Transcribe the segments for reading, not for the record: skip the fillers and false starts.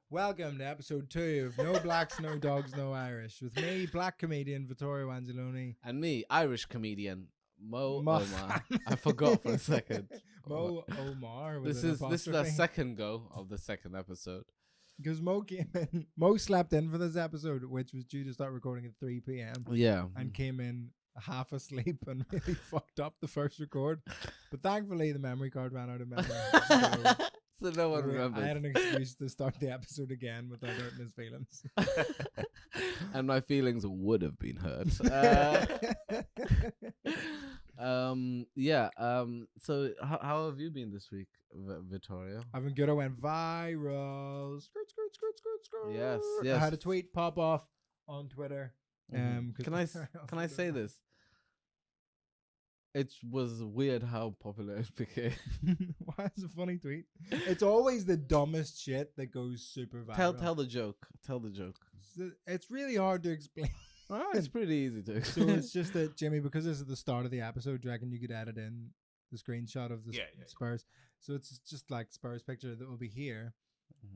Welcome to episode 2 of No Blacks, No Dogs, No Irish with me, black comedian Vittorio Angelone. And me, Irish comedian Mo Mo- Omar. I forgot for a second. Mo Omar. This is the second go of the second episode. Because Mo came in, Mo slept in for this episode, which was due to start recording at 3 p.m. Yeah. and came in half asleep and really fucked up the first record. But thankfully, the memory card ran out of memory. So no one remembers. I had an excuse to start the episode again without hurting his feelings. And my feelings would have been hurt. So how have you been this week, Vittorio? I've been good. I went viral. Skirt. Yes. I had a tweet pop off on Twitter. Can I say this? It was weird how popular it became. Why is a funny tweet? It's always the dumbest shit that goes super viral. Tell the joke. Tell the joke. It's really hard to explain. Oh, it's pretty easy to So it's just that, Jimmy, because this is the start of the episode, do you reckon you could edit in the screenshot of the Spurs? So it's just like Spurs picture that will be here.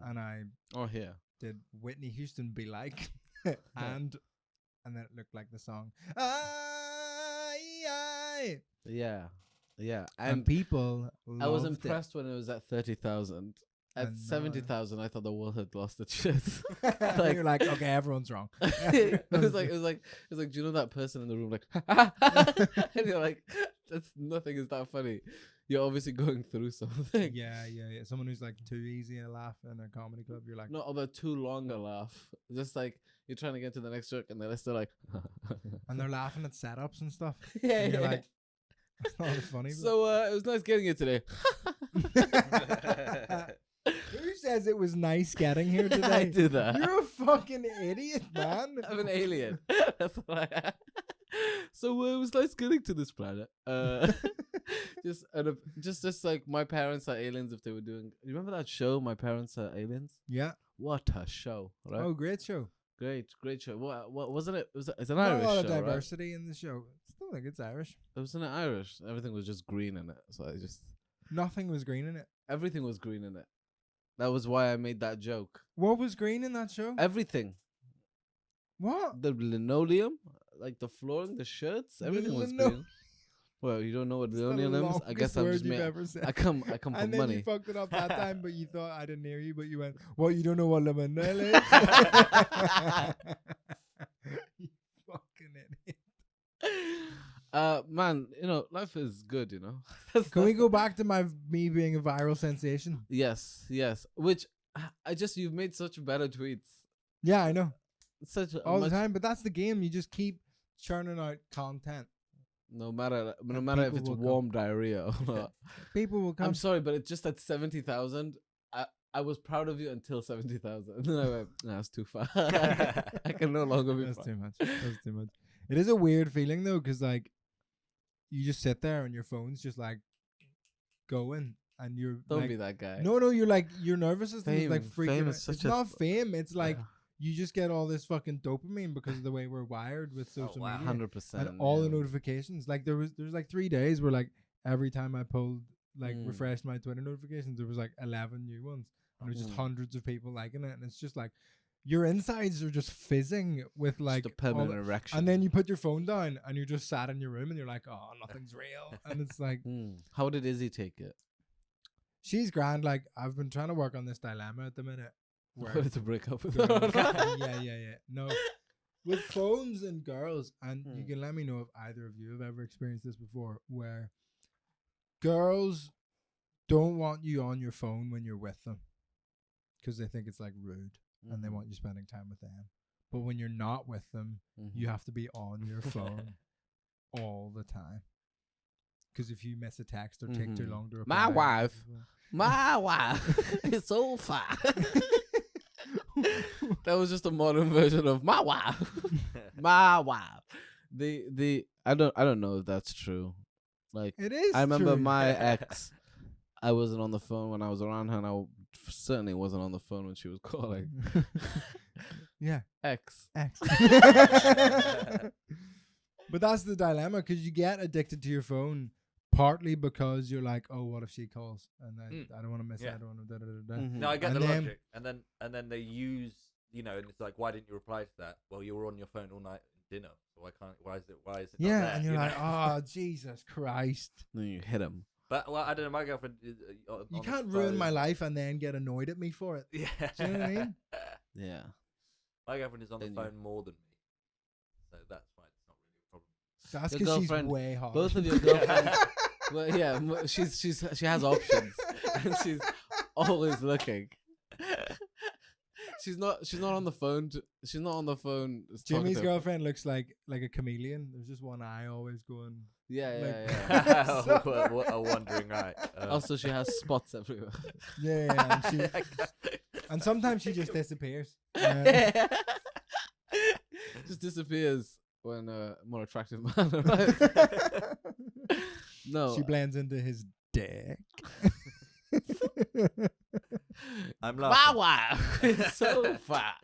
And I here did Whitney Houston Be Like. and then it looked like the song. Yeah. And people I was loved impressed when it was at 30,000. At And, 70,000, I thought the world had lost its shit. Like, you're like, okay, everyone's wrong. It was like, do you know that person in the room like, and you're like, nothing is that funny. You're obviously going through something. Yeah. Someone who's like too easy a laugh in a comedy club, you're like, Not about too long a laugh. Just like you're trying to get to the next joke, and they're still like, and they're laughing at setups and stuff. yeah, And you're like, that's not as funny. So it was nice getting you today. Who says it was nice getting here today? I do that. You're a fucking idiot, man. I'm an alien. That's what I am. So it was nice getting to this planet. Just like my parents are aliens. If they were doing, you remember that show, My Parents Are Aliens? Yeah. What a show! Right? Oh, great show. Great show. What wasn't it? It's an Not Irish a lot show, of diversity in the show. Still think it's Irish. Right? It was in Irish. Everything was just green in it. So Nothing was green in it. everything was green in it. That was why I made that joke. What was green in that show? Everything. What? The linoleum, like the flooring, the shirts, everything was green. Well, you don't know what linoleum is? I guess I'm just I come And for then money. you fucked it up that time, but you thought I didn't hear you, but you went, "What? You don't know what linoleum is?" You fucking idiot. Man, life is good, Can we go back to me being a viral sensation? Yes. Which you've made such better tweets. Yeah, I know. All the Much, time, but that's the game. You just keep churning out content. no matter if people it's will warm diarrhea or not. People will come. I'm sorry, but it's just at 70,000. I was proud of you until 70,000. And then I went, nah, that's too far. I can no longer be. That's too much. That's too much. It is a weird feeling though, because like you just sit there and your phone's just like going, and you're Don't like, be that guy. No, you're nervous as things like freaking. Fame out. is such It's a not fame. It's like you just get all this fucking dopamine because of the way we're wired with social media. 100%. And all the notifications. Like there's like 3 days where like every time I pulled refreshed my Twitter notifications, there was like 11 new ones. And there's just hundreds of people liking it, and it's just like your insides are just fizzing with like just a permanent erection. and then you put your phone down and you're just sat in your room and you're like, oh, nothing's real. And it's like, How did Izzy take it? she's grand. Like I've been trying to work on this dilemma at the minute. Where To break up with yeah. No, with phones and girls, and you can let me know if either of you have ever experienced this before, where girls don't want you on your phone when you're with them because they think it's like rude and they want you spending time with them. But when you're not with them, you have to be on your phone all the time. Because if you miss a text or take too long to reply, my wife is so far. That was just a modern version of my wife. My wife. I don't know if that's true. Like it is. I remember true. my ex. I wasn't on the phone when I was around her, and I certainly wasn't on the phone when she was calling. Yeah. Ex. But that's the dilemma, because you get addicted to your phone, partly because you're like, oh, what if she calls? And I don't want to miss it. Yeah. I don't want to da. No, I get And the then- logic, and then they use, and it's like, why didn't you reply to that? Well, you were on your phone all night at dinner, so why is it not Yeah, there, and you're you like, know? oh, Jesus Christ. Then you hit him. But well, I don't know. My girlfriend is on You the can't ruin my phone. life and then get annoyed at me for it. Yeah, Do you know what I mean? Yeah. My girlfriend is on the Then you- phone more than me, so that's fine. It's not really a problem. That's Your because she's girlfriend- way hot. Both of your girlfriends. Well, yeah, she has options, and she's always looking. She's not on the phone. She's not on the phone. Jimmy's talking to- girlfriend looks like a chameleon. There's just one eye always going. Yeah, yeah, like- yeah. What a wandering eye. Also, she has spots everywhere. Yeah, and sometimes she just disappears. Just disappears when a more attractive man arrives. No, She blends into his dick. I'm my laughing. wife is so fat.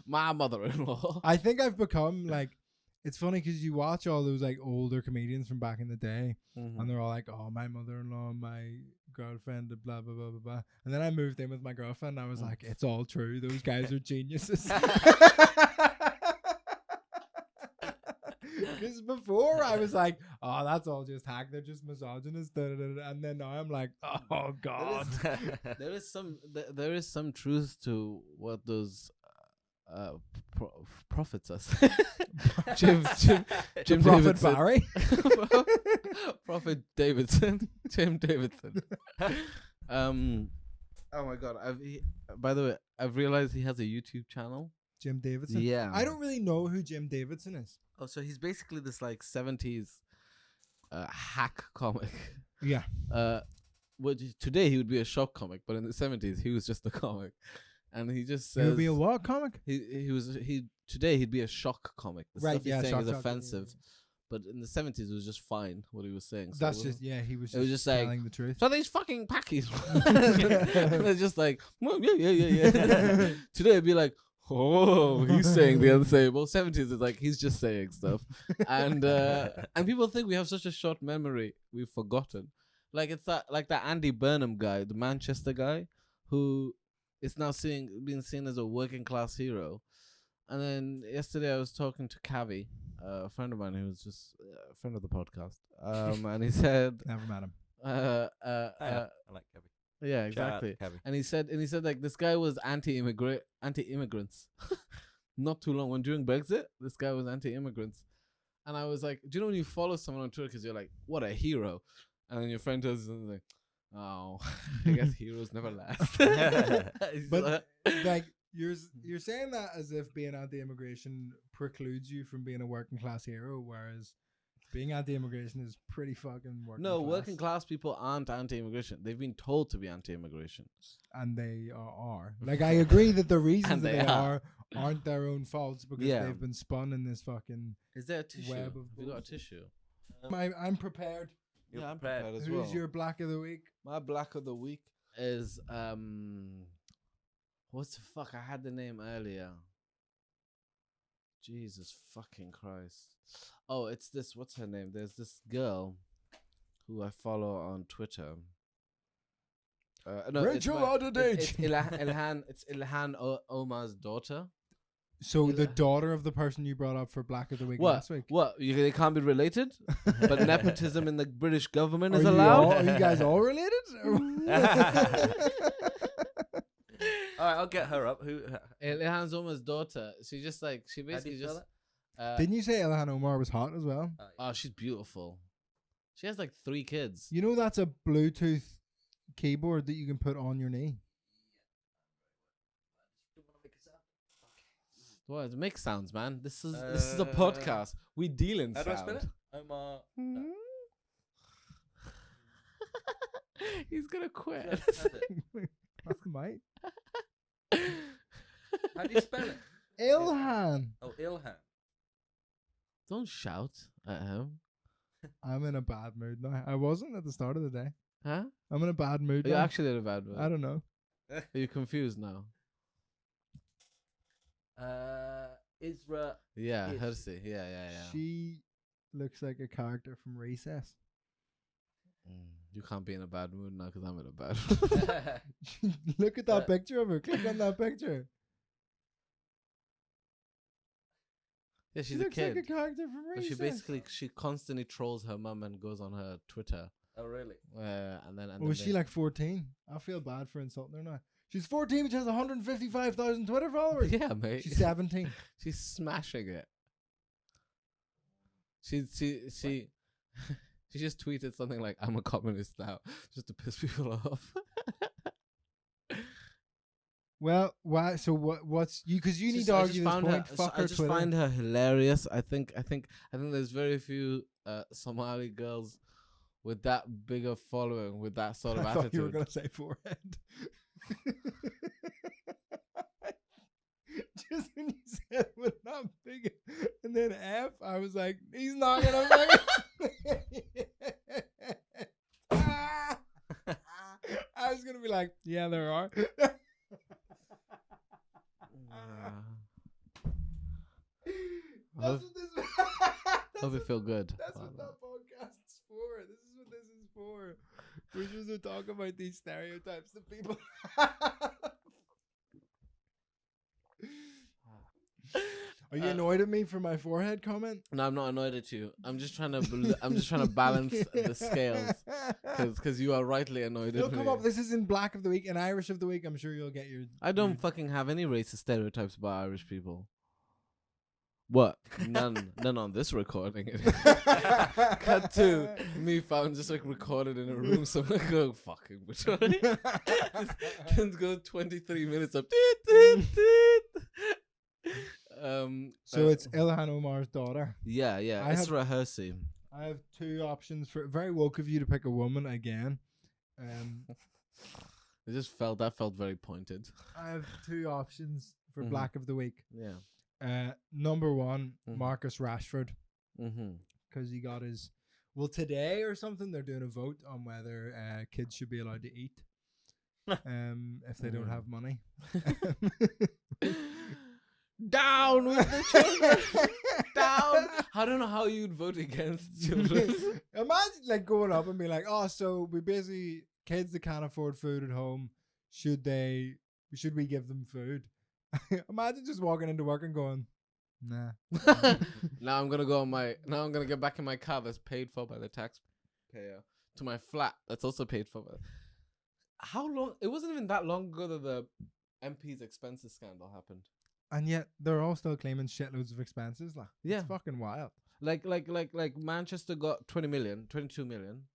My mother-in-law. I think I've become like. It's funny because you watch all those like older comedians from back in the day, Mhm. and they're all like, "Oh, my mother-in-law, my girlfriend, blah blah blah blah blah." And then I moved in with my girlfriend, and I was like, "It's all true. Those guys are geniuses." Because before I was like, "Oh, that's all just hack. They're just misogynist." Da, da, da, da. And then now I'm like, "Oh God." There is some truth to what those prophets are saying. Jim Prophet Davidson. Barry. Prophet Davidson. Jim Davidson. Oh my God! By the way, I've realized he has a YouTube channel. Jim Davidson. Yeah. I don't really know who Jim Davidson is. Oh, so he's basically this like 70s hack comic. Yeah. Which today he would be a shock comic, but in the 70s he was just a comic, and he just He says would be a what comic? he today he'd be a shock comic. The Right, stuff he's yeah, saying shock, is shock, yeah, offensive, yeah. but in the 70s it was just fine what he was saying. So That's it just he was it was just like, telling the truth. so these fucking packies. And they're just like, well, yeah. Today it'd be like, oh, he's saying the unsayable. 70s is like he's just saying stuff, and people think we have such a short memory, we've forgotten. Like it's that Andy Burnham guy, the Manchester guy, who is now being seen as a working class hero. And then yesterday I was talking to Cavi, a friend of mine who was just a friend of the podcast, and he said, Never met him. I like Kevin. yeah, exactly. Kevin. And he said like this guy was anti-immigrants. Not too long when during Brexit, this guy was anti-immigrants, and I was like, do you know when you follow someone on Twitter because you're like, what a hero, and then your friend tells you like, oh, I guess heroes never last. But like you're saying that as if being anti-immigration precludes you from being a working class hero, whereas being anti-immigration is pretty fucking working no, class. working class people aren't anti-immigration. They've been told to be anti-immigration. And they are. Like, I agree that the reasons And that they they are. aren't their own faults because Yeah. they've been spun in this fucking Is there a tissue? web of You got a bullshit. tissue? I'm prepared. You're Yeah, I'm prepared. prepared as Who's well. your black of the week? My black of the week is what's the fuck? I had the name earlier. Jesus fucking Christ. Oh, it's this. What's her name? There's this girl who I follow on Twitter. No, Rachel it's Adadage. It's Ilhan Omar's daughter. So the daughter of the person you brought up for black of the week What? last week. What? They can't be related? But nepotism in the British government is Are you allowed? are you guys all related? All right, I'll get her up. Who? Ilhan Omar's daughter. She just like she How do basically you spell just. Didn't you say Ilhan Omar was hot as well? Oh, she's beautiful. She has like 3 kids. You know that's a Bluetooth keyboard that you can put on your knee. Well, it makes sounds, man. This is a podcast. We deal in How do I sound. spell it? Omar. He's gonna quit. That's it. That's Mike. How do you spell it? Ilhan. Oh, Ilhan. Don't shout at him. I'm in a bad mood now. I wasn't at the start of the day. Huh? I'm in a bad mood You're now. actually in a bad mood. I don't know. Are you confused now? Isra. Yeah, Yes. Hersey. Yeah. She looks like a character from Recess. You can't be in a bad mood now because I'm in a bad mood. Look at that picture of her. Click on that picture. Yeah, she's she a looks kid. like a character from But Recess. she constantly trolls her mum and goes on her Twitter. Oh, really? And then Was she like 14? I feel bad for insulting her now. She's 14, but she has 155,000 Twitter followers. Yeah, mate. She's 17. She's smashing it. She just tweeted something like, "I'm a communist now," just to piss people off. Well, why? So what's you? Because you need to argue this point. Fuck her I just Twitter. find her hilarious. I think there's very few Somali girls with that bigger following, with that sort of I attitude. thought you were gonna say forehead. Just when you said with not big and then F, I was like, he's not gonna fucking. I was gonna be like, yeah, there are. That's what this. Hope you feel good. That's what that podcast's for. This is what this is for. We're just to talk about these stereotypes that people. Are you annoyed at me for my forehead comment? No, I'm not annoyed at you. I'm just trying to balance the scales because you are rightly annoyed It'll at come me. up. This is in Black of the Week and Irish of the Week. I'm sure you'll get your. I don't fucking have any racist stereotypes about Irish people. What? None on this recording. Cut to me found just like recorded in a room somewhere going fucking Vittorio. Just go 23 minutes of So it's Ilhan Omar's daughter. Yeah, it's Rehearsing. I have two options for very woke of you to pick a woman again. It felt very pointed. I have two options for Mhm. Black of the Week. Yeah. Number one, Mhm. Marcus Rashford, Mm-hmm. because he got his. Well, today or something, they're doing a vote on whether kids should be allowed to eat, if they don't have money. Down with the children. Down. I don't know how you'd vote against children. Imagine like going up and being like, "Oh, so we basically kids that can't afford food at home, should we give them food?" Imagine just walking into work and going, "Nah." Now I'm gonna get back in my car that's paid for by the taxpayer to my flat that's also paid for by. How long? It wasn't even that long ago that the MP's expenses scandal happened. And yet they're all still claiming shitloads of expenses. Like, Yeah. it's fucking wild. Like Manchester got 22 million,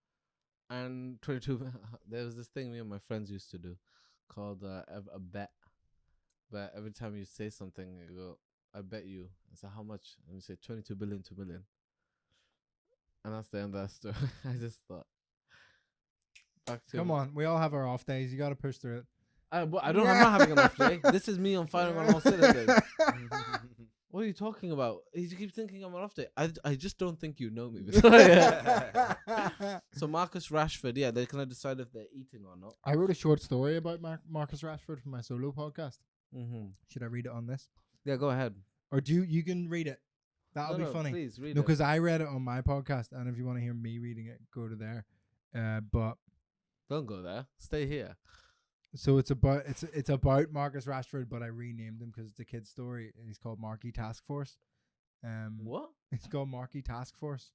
and 22. There was this thing me and my friends used to do, called a bet. But every time you say something, you go, "I bet you." I say, "How much?" And you say 22 billion, 2 million. And that's the end of that story. I just thought. Back to Come on, we all have our off days. You got to push through it. I'm not having an off day. This is me on firing on all cylinders. What are you talking about? You keep thinking I'm an off day. I just don't think you know me. So Marcus Rashford, yeah, they're gonna decide if they're eating or not. I wrote a short story about Marcus Rashford for my solo podcast. Mm-hmm. Should I read it on this? Yeah, go ahead. Or you can read it. That'll be funny. Please read No, it. because I read it on my podcast, and if you want to hear me reading it, go to there. But Don't go there. Stay here. so it's about Marcus Rashford, but I renamed him because it's a kid's story, and he's called Marky Task Force. What? It's called Marky Task Force.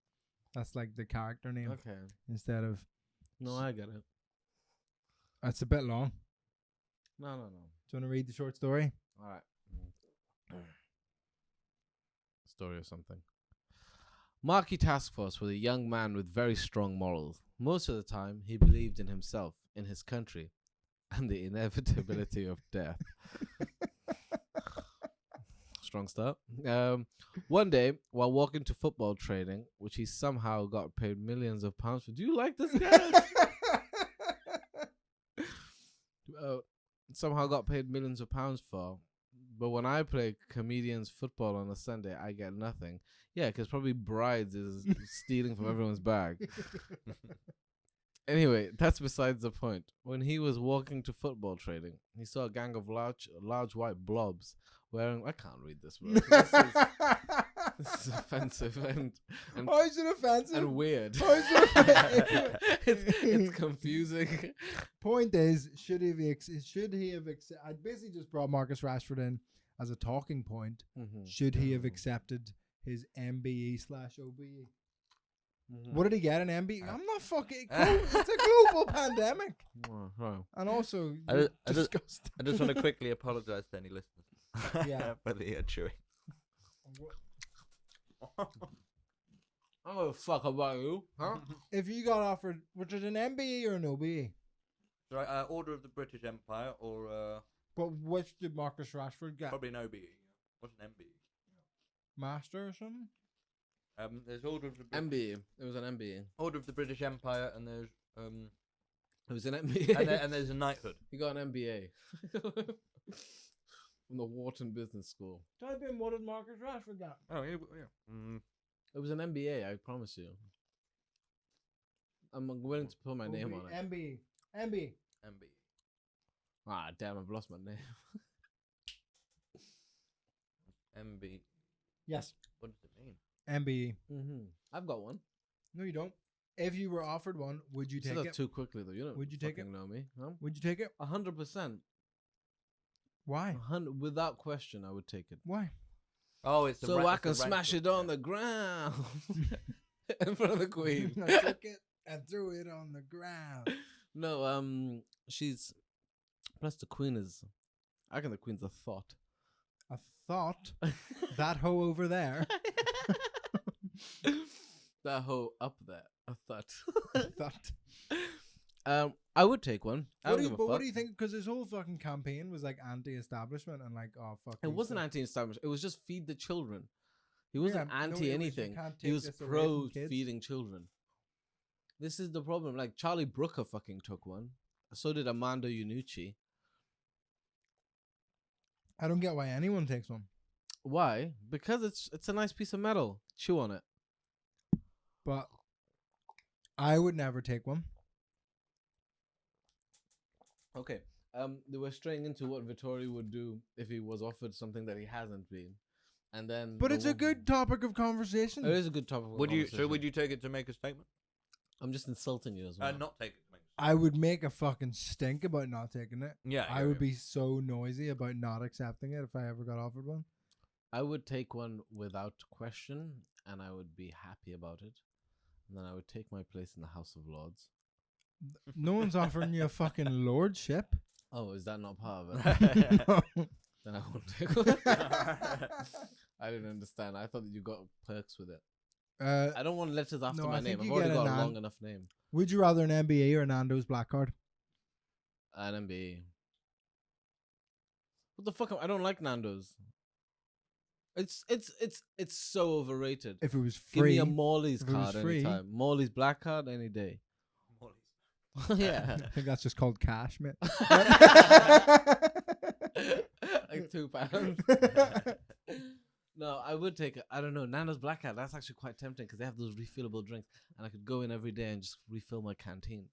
That's like the character name Okay. instead of. No, I get it. It's a bit long. No. Do you want to read the short story? All right. Story or something. Marky Task Force was a young man with very strong morals. Most of the time, he believed in himself, in his country, and the inevitability of death. Strong start. One day, while walking to football training, which he somehow got paid millions of pounds for. Do you like this guy? Somehow got paid millions of pounds for. But when I play comedians football on a Sunday, I get nothing. Yeah, because probably Brides is stealing from everyone's bag. Anyway, that's besides the point. When he was walking to football training, he saw a gang of large white blobs wearing. I can't read this, bro. This is offensive and How is it offensive? and weird. How is it offensive? It's confusing. Point is, should he have I basically just brought Marcus Rashford in as a talking point. Should he have accepted his MBE/OBE? What did he get? An MBE? I'm not fucking. It's a global pandemic. And also, I disgusting. just want to quickly apologise to any listeners. Yeah. For the chewing. Oh fuck about you, huh? If you got offered, which is an MBE or an OBE? Right, Order of the British Empire or But which did Marcus Rashford get? probably an OBE. What's an MBE? Master or something? There's Order of the MBE. It was an MBE. Order of the British Empire, and there's It was an MBE. and there's a knighthood. He got an MBA from the Wharton Business School. Type in what did Marcus Rashford get? Oh yeah. It was an MBA, I promise you. I'm willing to put my name on it. MBE. MBE. MBE. Ah, damn, I've lost my name. MB. Yes. What does it mean? MBE. I've got one. No, you don't. If you were offered one, would you Said take that it? too quickly though. You don't. Would you take it? Know me? Huh? Would you take it? 100%. Why? 100, without question, I would take it. Why? Oh, it's So I can smash it on the ground in front of the Queen. I took it and threw it on the ground. No, she's. Plus, the Queen is. I reckon the Queen's a thought. A thought. That hoe over there. That hoe up there. A thought. A thought. I would take one. I don't give a fuck. What do you think? Because his whole fucking campaign was like anti-establishment and like, oh fuck. It wasn't anti-establishment. It was just feed the children. He wasn't anti anything. He was this away pro from kids. feeding children. This is the problem. Like Charlie Brooker fucking took one. So did Armando Iannucci. I don't get why anyone takes one. Why? Because it's a nice piece of metal. Chew on it. But I would never take one. Okay. They were straying into what Vittorio would do if he was offered something that he hasn't been, and then. But it's a good topic of conversation. It is a good topic. Of Would you? So conversation. would you take it to make a statement? I'm just insulting you as well. Not take it to make. I would make a fucking stink about not taking it. Yeah, I would be so noisy about not accepting it if I ever got offered one. I would take one without question, and I would be happy about it. And then I would take my place in the House of Lords. No one's offering you a fucking lordship. Oh, is that not part of it? No. Then I won't take one. I didn't understand. I thought that you got perks with it. I don't want letters after no, my I think name. I've you already get a got a long enough name. Would you rather an MBA or a Nando's black card? An MBE. What the fuck? I don't like Nando's. It's so overrated. If it was Give free. me a Morley's if it was card free. anytime. Morley's black card any day. Yeah. I think that's just called cash, mate. Like £2. No, I would take it. I don't know. Nando's Black Hat. That's actually quite tempting because they have those refillable drinks, and I could go in every day and just refill my canteen.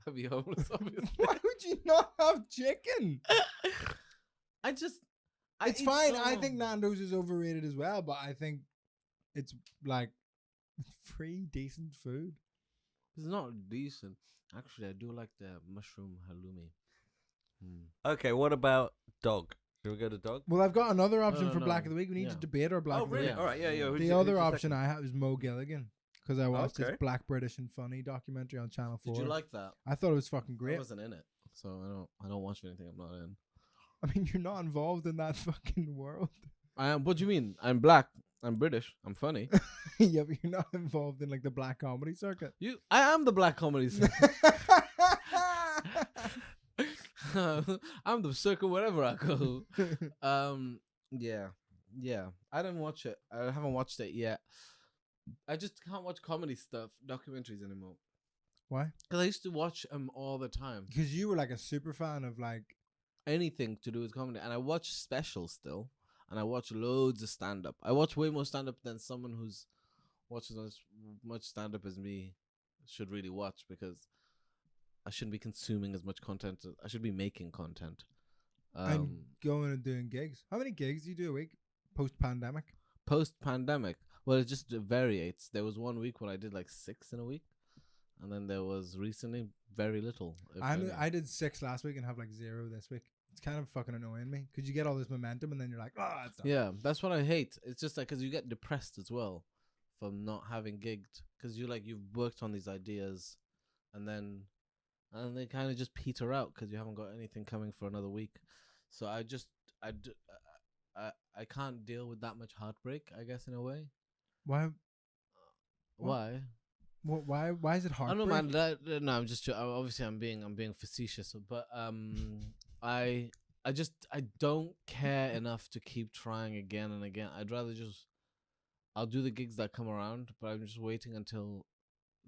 I'd be homeless, obviously. Why would you not have chicken? It's fine. I think Nando's is overrated as well, but I think it's like free, decent food. It's not decent. Actually, I do like the mushroom halloumi. Okay, what about dog? Should we go to dog? Well, I've got another option for no. Black of the Week. We need to debate our Black Oh, of the really? Week. All right, yeah. The other option I have is Mo Gilligan because I watched his Okay. Black, British and Funny documentary on Channel 4. Did you like that? I thought it was fucking I great. wasn't in it, so I don't watch anything I'm not in. I mean, you're not involved in that fucking world. I am. What do you mean? I'm black. I'm British. I'm funny. Yeah, but you're not involved in like the black comedy circuit. I am the black comedy. I'm the circle wherever I go. Yeah. I didn't watch it. I haven't watched it yet. I just can't watch comedy stuff, documentaries anymore. Why? Because I used to watch them all the time. Because you were like a super fan of like Anything to do with comedy, and I watch specials still, and I watch loads of stand up. I watch way more stand up than someone who's watches as much stand up as me should really watch, because I shouldn't be consuming as much content. I should be making content. and going and doing gigs. How many gigs do you do a week post pandemic? post-pandemic. Well, it just varies. There was 1 week when I did like 6 in a week, and then there was recently very little. if any. I did 6 last week and have like 0 this week. It's kind of fucking annoying me because you get all this momentum and then you're like, oh, it's done. Yeah, that's what I hate. It's just like because you get depressed as well from not having gigged because you've worked on these ideas, and they kind of just peter out because you haven't got anything coming for another week. So I can't deal with that much heartbreak, I guess, in a way. Why? Why? Why is it hard? I don't know, man. No, I'm just obviously I'm being facetious, but I don't care enough to keep trying again and again. I'd rather I'll do the gigs that come around, but I'm just waiting until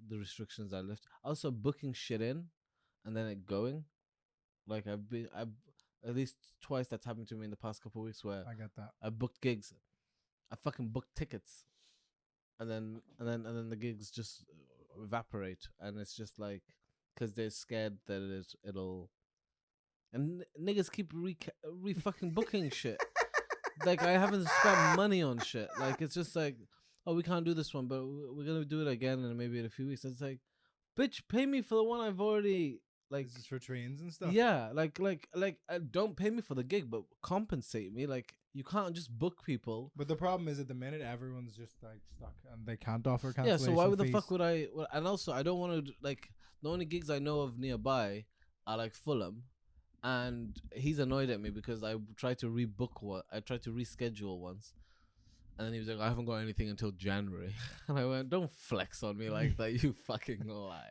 the restrictions are lifted. Also, booking shit in and then it going. Like I've at least twice that's happened to me in the past couple of weeks where I get that. I booked gigs, I fucking booked tickets, and then the gigs just evaporate, and it's just like because they're scared that it'll, and niggas keep re fucking booking shit. Like I haven't spent money on shit. Like it's just like, oh, we can't do this one, but we're gonna do it again in maybe in a few weeks. It's like, bitch, pay me for the one I've already. Like, This is for trains and stuff. yeah, like don't pay me for the gig, but compensate me. Like you can't just book people. But the problem is at the minute everyone's just like stuck and they can't offer Yeah, cancellation so why would the fees. fuck would I? And also, I don't want to like the only gigs I know of nearby are like Fulham, and he's annoyed at me because I tried to rebook one. I tried to reschedule once, and then he was like, "I haven't got anything until January," and I went, "Don't flex on me like that, you fucking liar!"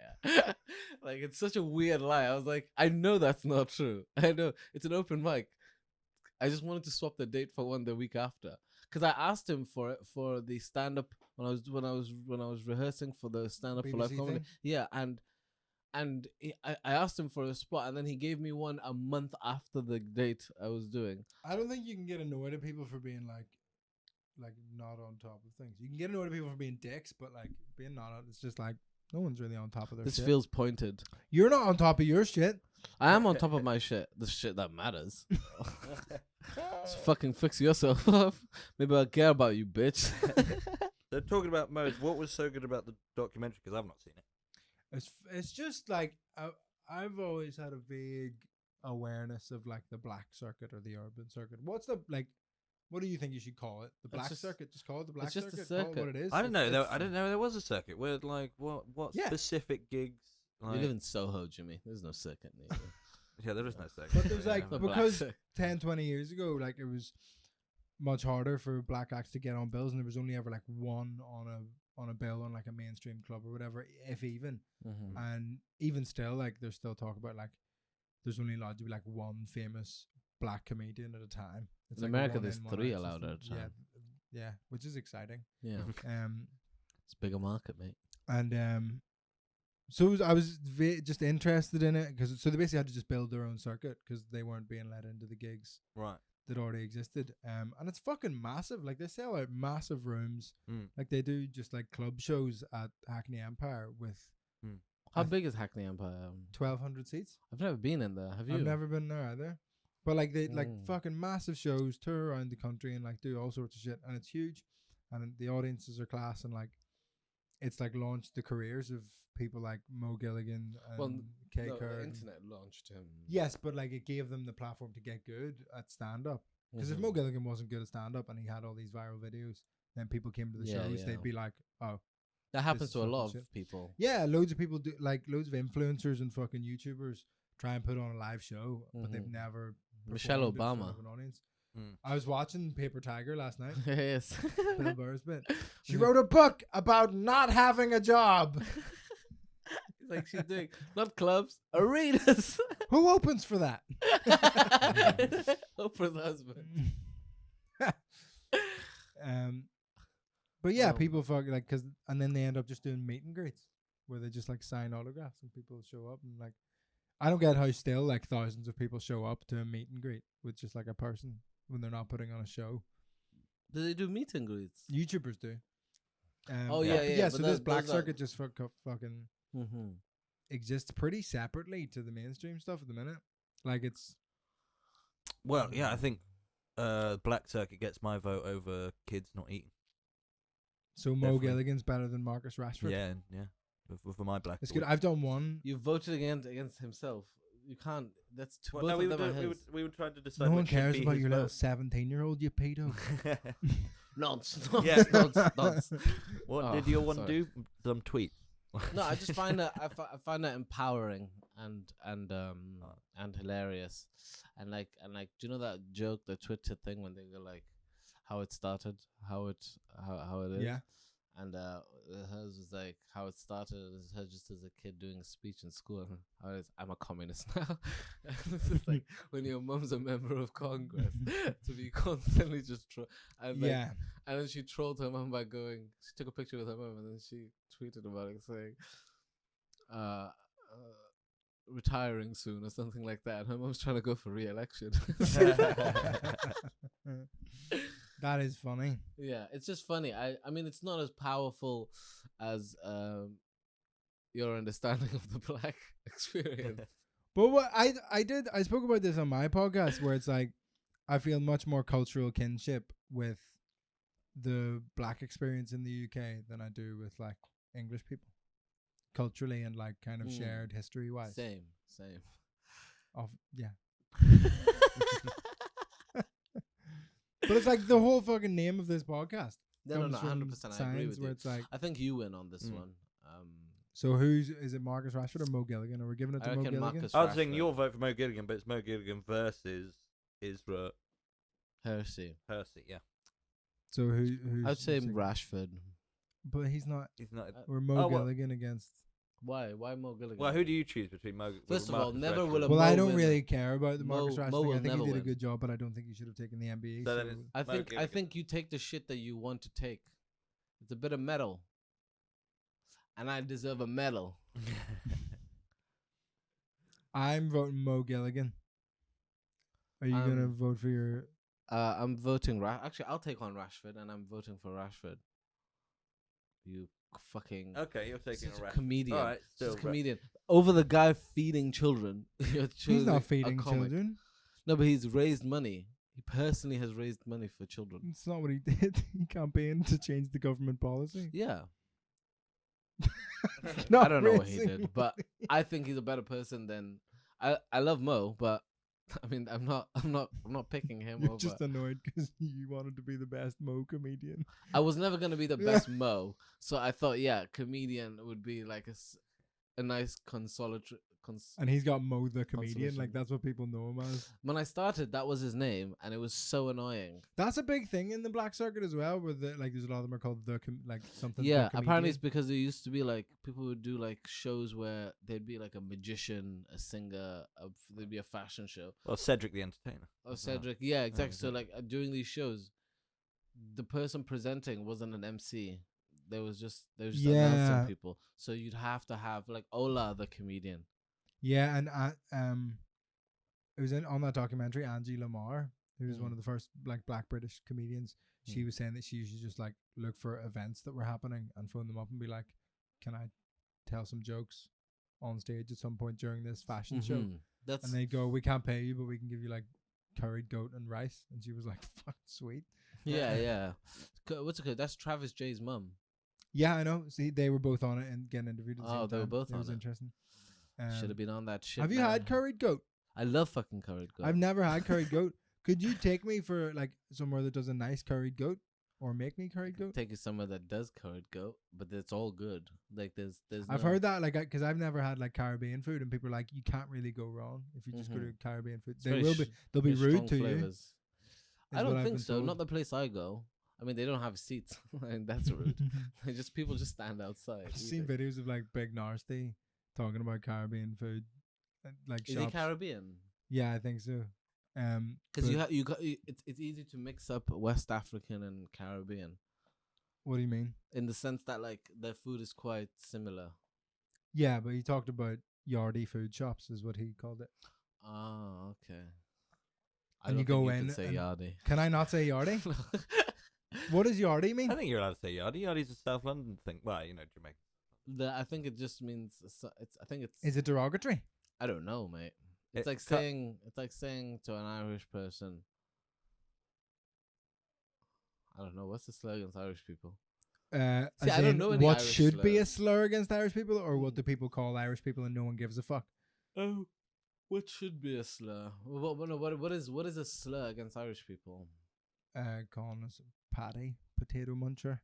Like it's such a weird lie. I was like, "I know that's not true. I know it's an open mic. I just wanted to swap the date for one the week after." Because I asked him for it for the stand up when I was rehearsing for the stand up for live BBC comedy. thing? Yeah, and I asked him for a spot, and then he gave me one a month after the date I was doing. I don't think you can get annoyed at people for being like not on top of things. You can get annoyed at people for being dicks, but like being not on, it's just like no one's really on top of their This shit. feels pointed. You're not on top of your shit. I am on top of my shit. The shit that matters. So fucking fix yourself up. Maybe I'll care about you, bitch. They're talking about modes. What was so good about the documentary? Because I've not seen it. It's just like I've always had a vague awareness of like the black circuit or the urban circuit. What's the like? What do you think you should call it? The black circuit? Just call it the black it's just a circuit. Call it what circuit. it is. I don't know. It's- I didn't know there was a circuit. Where like what Yeah. specific gigs? Like, You live in Soho, Jimmy. There's no circuit near you. yeah, there is no circuit. But there's like The black because circuit. 10, 20 years ago, like it was much harder for black acts to get on bills, and there was only ever like one on a bill on like a mainstream club or whatever, if even. Mhm. And even still, like there's still talk about like there's only allowed to be like one famous black comedian at a time. It's In like a America, one there's in, one 3 out allowed at a system. time. Yeah, which is exciting. Yeah, Um, it's a bigger market, mate. and so I was just interested in it because so they basically had to just build their own circuit because they weren't being let into the gigs Right. that already existed. And it's fucking massive. Like they sell out massive rooms. Mm. Like they do just like club shows at Hackney Empire with How big is Hackney Empire? 1,200 seats. I've never been in there. Have you? I've never been there either. But like they like Mm. fucking massive shows, tour around the country and like do all sorts of shit, and it's huge, and the audiences are class, and like it's like launched the careers of people like Mo Gilligan and Well, Kay No, the Curran. internet launched him. Yes, but like it gave them the platform to get good at stand up. Because if Mo Gilligan wasn't good at stand up and he had all these viral videos, then people came to the Yeah, shows, yeah. they'd be like, oh. That happens is to a lot fucking of shit. people. Yeah, loads of people do, like loads of influencers and fucking YouTubers try and put on a live show, but they've Mhm. never Michelle performed in front Obama. of an audience. Mm. I was watching Paper Tiger last night. Yes. Bill Burr's bit. She wrote a book about not having a job. Like she's doing not clubs, arenas. Who opens for that? Oprah's husband. But yeah, Oh. people fuck like and then they end up just doing meet and greets where they just like sign autographs and people show up and like I don't get how still like thousands of people show up to a meet and greet with just like a person when they're not putting on a show. Do they do meet and greets? YouTubers do. Oh, yeah, yeah, yeah. but So this those black are- circuit just fucking Mm-hmm. exists pretty separately to the mainstream stuff at the minute. Like it's Well, yeah, I think Black Circuit gets my vote over Kids Not Eating. So Mo Definitely. Gilligan's better than Marcus Rashford. Yeah, yeah. For my black. It's boy. good. I've done one. You voted against himself. You can't. That's two. Well, both no, we of were, them are we, were, his. we were trying to decide No one which should cares be about his your little vote. 17-year-old, you pedo. Nonce. Yeah. Nonce. What Oh, did your one sorry. do? Some tweet. No, I just find that I find that empowering and hilarious, and like do you know that joke, the Twitter thing when they go like, how it started, how it is, Yeah. and hers was like how it started as her just as a kid doing a speech in school. How it is, I'm a communist now. It's just like when your mom's a member of Congress to be constantly just and like, Yeah. and then she trolled her mom by going. She took a picture with her mom and then she tweeted about it saying, retiring soon or something like that. Her mom's trying to go for re-election. That is funny. Yeah, it's just funny. I mean, it's not as powerful as your understanding of the black experience. But what I spoke about this on my podcast where it's like I feel much more cultural kinship with the black experience in the UK than I do with like English people culturally and like kind of shared history wise. Same. Yeah. But it's like the whole fucking name of this podcast. No, comes from 100%. I agree science with where you. it's like, I think you win on this one. so is it Marcus Rashford or Mo Gilligan? Are we giving it I to Mo reckon Gilligan? Marcus I was saying Rashford. your vote for Mo Gilligan, but it's Mo Gilligan versus Isra Hersey. Hersey. Yeah, So who's I'd say saying- Rashford. But he's not. he's not. Or Mo Oh, well- Gilligan against. Why Mo Gilligan? Well, who do you choose between Mo? First of all, Marcus never Rashford? will a Well, I Mo don't win. really care about the Mo- Marcus Rashford Mo thing. will I think never he did a win. good job, but I don't think he should have taken the NBA. So So then it's I Mo think Gilligan. you take the shit that you want to take. It's a bit of metal. And I deserve a medal. I'm voting Mo Gilligan. Are you gonna vote for your? I'm voting actually I'll take on Rashford and I'm voting for Rashford. You fucking Okay, you're taking such a a Rashford. comedian. All right, Such a still comedian. Over the guy feeding children. You're He's choosing not a feeding comic. children. No, but he's raised money. He personally has raised money for children. It's not what he did. He campaigned to change the government policy. Yeah. Not I don't know what he raising did, but I think he's a better person than I love Mo, but I mean I'm not picking him You're over. just annoyed because you wanted to be the best Mo comedian. I was never gonna be the best Mo, so I thought comedian would be like a nice consolatory. And he's got Mo the comedian. Consolation. Like that's what people know him as. When I started, that was his name, and it was so annoying. That's a big thing in the black circuit as well. Where like there's a lot of them are called like something. Yeah, the apparently it's comedian. because there used to be like people would do like shows where there'd be like a magician, a singer, there'd be a fashion show. Well, Cedric the Entertainer. Oh, Cedric, yeah, exactly. So exactly. like during these shows, the person presenting wasn't an MC. There was just announcing Yeah. people. So you'd have to have like Ola the comedian. Yeah, and it was on that documentary. Angie Lamar, who was one of the first like black British comedians. She was saying that she used to just like look for events that were happening and phone them up and be like, "Can I tell some jokes on stage at some point during this fashion show?" That's And they go, "We can't pay you, but we can give you like curried goat and rice." And she was like, "Fuck, sweet." yeah. What's it called? That's Travis J's mum. Yeah, I know. See, they were both on it and getting interviewed at the same Oh, they were time. both It on was it. interesting. Should have been on that shit. Have you man. had curried goat? I love fucking curried goat. I've never had curried goat. Could you take me for like somewhere that does a nice curried goat, or make me curried goat? Take you somewhere that does curried goat, but it's all good. Like there's. I've no- heard that like because I've never had like Caribbean food, and people are like, you can't really go wrong if you just go to Caribbean food. It's They very will sh- be. They'll be very rude strong to you. flavors. is I what don't I've think been so. told. Not the place I go. I mean, they don't have seats, and that's rude. They just people just stand outside. I've seen eating. videos of like Big Nasty talking about Caribbean food, like Is shops. he Caribbean? Yeah, I think so. Because but you got it's easy to mix up West African and Caribbean what do you mean? in the sense that like their food is quite similar. Yeah, but he talked about yardie food shops, is what he called it. Oh, okay. And you go in Could say and- yardie. Can I not say yardie? What does yardie mean? I think you're allowed to say Yardie. Yardie's a South London thing. Well, you know, Jamaica. I think it just means it's. I think it's. Is it derogatory? I don't know, mate. It's It like cut- saying to an Irish person. I don't know what's the slogan to Irish people. As I don't in know any what Irish should be a slurs. slur against Irish people, or what do people call Irish people and no one gives a fuck? Oh, what should be a slur? What is a slur against Irish people? Calling us Paddy, potato muncher.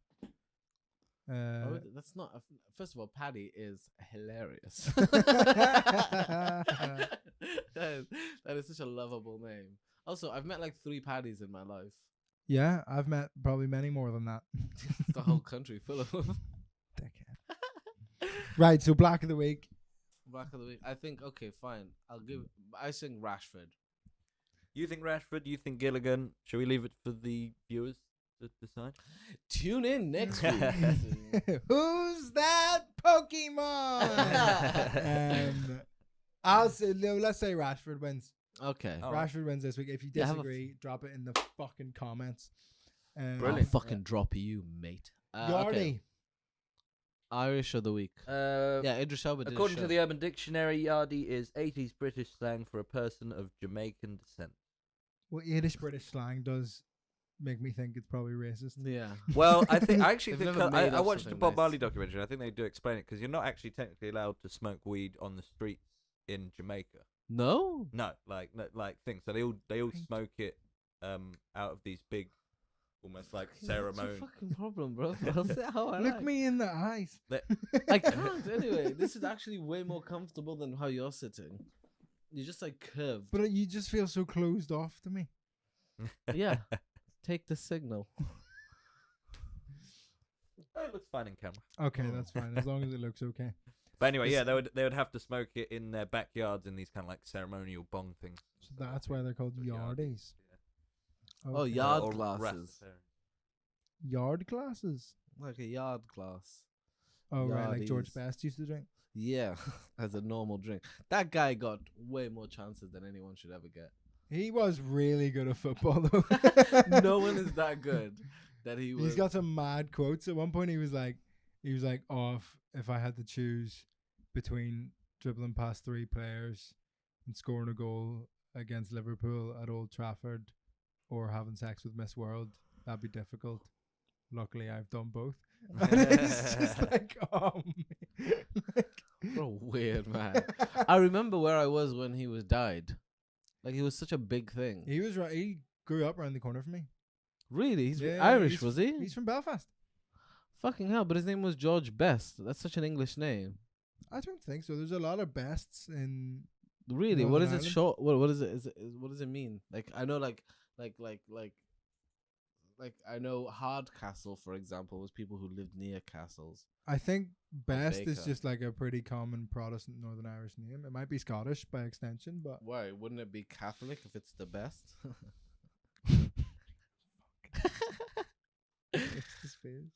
That's not. First of all, Paddy is hilarious. That is such a lovable name. Also, I've met like 3 Paddies in my life. Yeah, I've met probably many more than that. The whole country full of them. Dickhead. Right, so Black of the Week. Black of the Week. I think, okay, fine. I sing Rashford. You think Rashford? You think Gilligan? Shall we leave it for the viewers to decide? Tune in next week. Who's that Pokemon? I'll say, let's say Rashford wins. Okay. Oh. Rashford wins this week. If you Yeah, have a disagree, drop it in the fucking comments. I'll Brilliant. fucking drop you, mate. Yardy. Okay. Irish of the week. Yeah, Idris Elba did a According show. to the Urban Dictionary, Yardie is 80s British slang for a person of Jamaican descent. Well, Yiddish British slang does make me think it's probably racist. Yeah. Well, I actually They've think never made I up watched the something Bob nice. Marley documentary. I think they do explain it because you're not actually technically allowed to smoke weed on the streets in Jamaica. No. No, like things. So they all smoke it out of these big, almost like What's your ceremony. fucking problem, bro? I'll say how I Look like. me in the eyes. I can't. Anyway, this is actually way more comfortable than how you're sitting. You're just like curved. But you just feel so closed off to me. Yeah. Take the signal. Oh, it looks fine in camera. Okay, that's fine as long as it looks okay. But anyway, yeah, they would have to smoke it in their backyards in these kind of like ceremonial bong things. So that's why they're called yardies. Oh, Okay. yard Or glasses. Yard glasses. Like a yard glass. Oh right, like George Yardies. Best used to drink. Yeah, as a normal drink. That guy got way more chances than anyone should ever get. He was really good at football though. No one is that good that he was. He's got some mad quotes. At one point, he was like, "Oh, if I had to choose between dribbling past 3 players and scoring a goal against Liverpool at Old Trafford, or having sex with Miss World, that'd be difficult. Luckily, I've done both." And it's just like, oh, man. What a weird man. I remember where I was when he died. Like, he was such a big thing. He was right. He grew up around the corner from me. Really? He's Yeah, Irish, was he? He's from Belfast. Fucking hell, but his name was George Best. That's such an English name. I don't think so. There's a lot of bests in. Really? What is Northern it Ireland? short? What is it? What does it mean? Like, I know like I know Hardcastle, for example, was people who lived near castles. I think best is Baker. just like a pretty common Protestant Northern Irish name. It might be Scottish by extension, but Why? Wouldn't it be Catholic if it's the best? it's the space.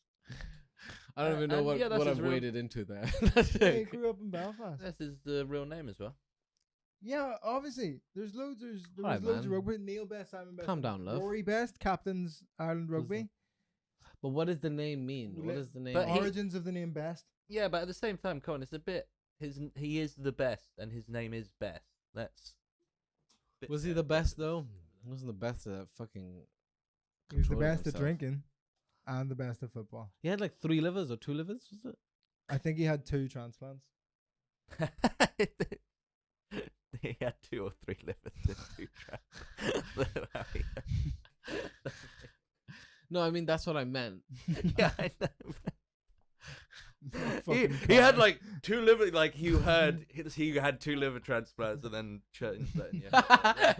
I don't even know and yeah, that's what his I've real- waded into there. He grew up in Belfast. This is the real name as well. Yeah, obviously. There's loads. There was Alright, loads of man. rugby. Neil Best, Simon Best, Calm down, love. Rory Best, captains Ireland Who's rugby. But what does the name mean? What is the name? But he- Origins of the name Best. Yeah, but at the same time, Colin, it's a bit. He is the best, and his name is Best. That's. Was he the best though? He wasn't the best at fucking. He was the controlling best at himself. drinking, and the best at football. He had like 3 livers or 2 livers, was it? I think he had 2 transplants. He had 2 or 3 livers and 2 tracks. No, I mean that's what I meant. Yeah, I know. Fucking He had car. like 2 liver, like he had 2 liver transplants and then changed that.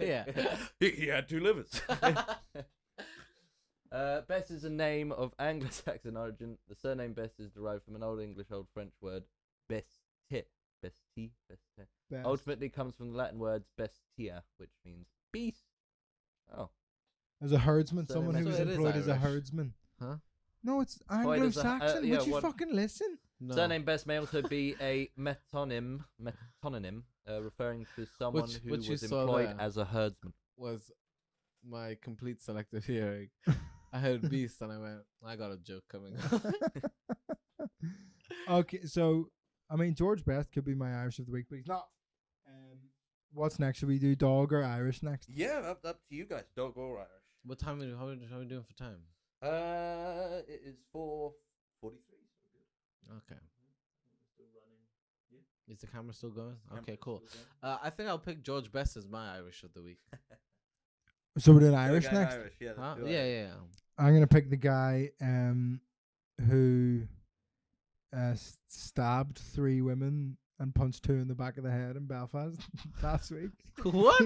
Yeah, Yeah. he had 2 livers. Bess is a name of Anglo-Saxon origin. The surname Bess is derived from an Old English, Old French word bestie. Bestie. Best. Ultimately comes from the Latin words bestia, which means beast. Oh. As a herdsman, So someone it who was is employed as a Irish. herdsman. Huh? No, it's Employed as a- Anglo-Saxon. yeah, Would you what- fucking listen? No. Surname Bess may also be a metonym, referring to someone who which you was saw employed there. as a herdsman. Was my complete selective hearing. I heard beast and I went, I got a joke coming. Okay, so I mean George Best could be my Irish of the week, but he's not. What's next? Should we do dog or Irish next? Yeah, up to you guys, dog or Irish. What time are we doing for time? It is 4:40. 43. So good. Okay. Still running. Is the camera still going? Okay, Camera's cool. still going. I think I'll pick George Best as my Irish of the week. So we're doing Go Irish gang next. Irish. Yeah, Huh? let's do Yeah, Irish. yeah. I'm gonna pick the guy who stabbed 3 women and punched 2 in the back of the head in Belfast last week. What?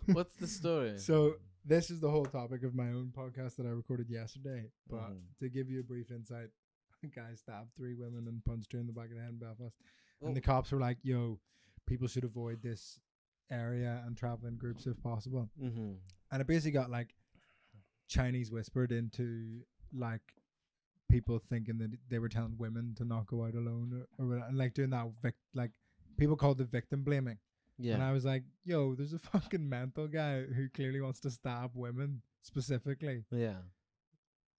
What's the story? So this is the whole topic of my own podcast that I recorded yesterday. But Mhm. to give you a brief insight, a guy stabbed 3 women and punched 2 in the back of the head in Belfast. Oh. And the cops were like, yo, people should avoid this area and travel in groups if possible. Mm-hmm. And it basically got like Chinese whispered into like people thinking that they were telling women to not go out alone or whatever, and like doing that like people called it victim blaming. Yeah. And I was like, yo, there's a fucking mental guy who clearly wants to stab women specifically. Yeah.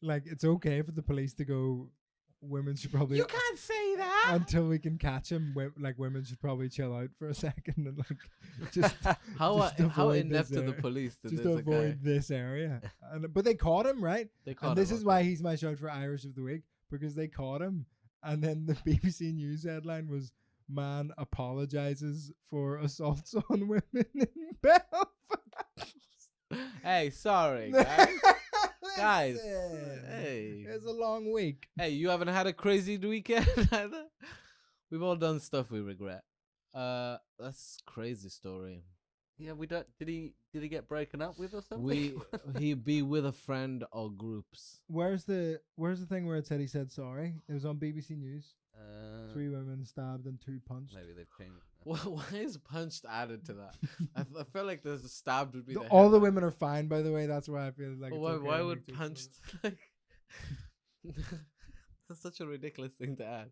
Like, it's okay for the police to go, women should probably You can't say that. until we can catch him. Like, women should probably chill out for a second and like just How just how avoid inept this are the area. police that Just there's to a guy? avoid this area. But they caught him, right? They caught And this him, is okay. why he's my shout for Irish of the week, because they caught him. And then the BBC News headline was, "Man apologizes for assaults on women in Belfast." Hey, sorry, guys. Guys, Listen, hey. it's a long week. Hey, you haven't had a crazy weekend either? We've all done stuff we regret. That's a crazy story. Yeah, we don't. Did he get broken up with or something? He be with a friend or groups. Where's the thing where it said he said sorry? It was on BBC News. 3 Uh, women stabbed and 2 punched. maybe they've changed. Why is punched added to that? I feel like the stabbed would be the All the headline. women are fine, by the way. That's why I feel like. But It's why okay why to would make jokes punched about like that's such a ridiculous thing to add.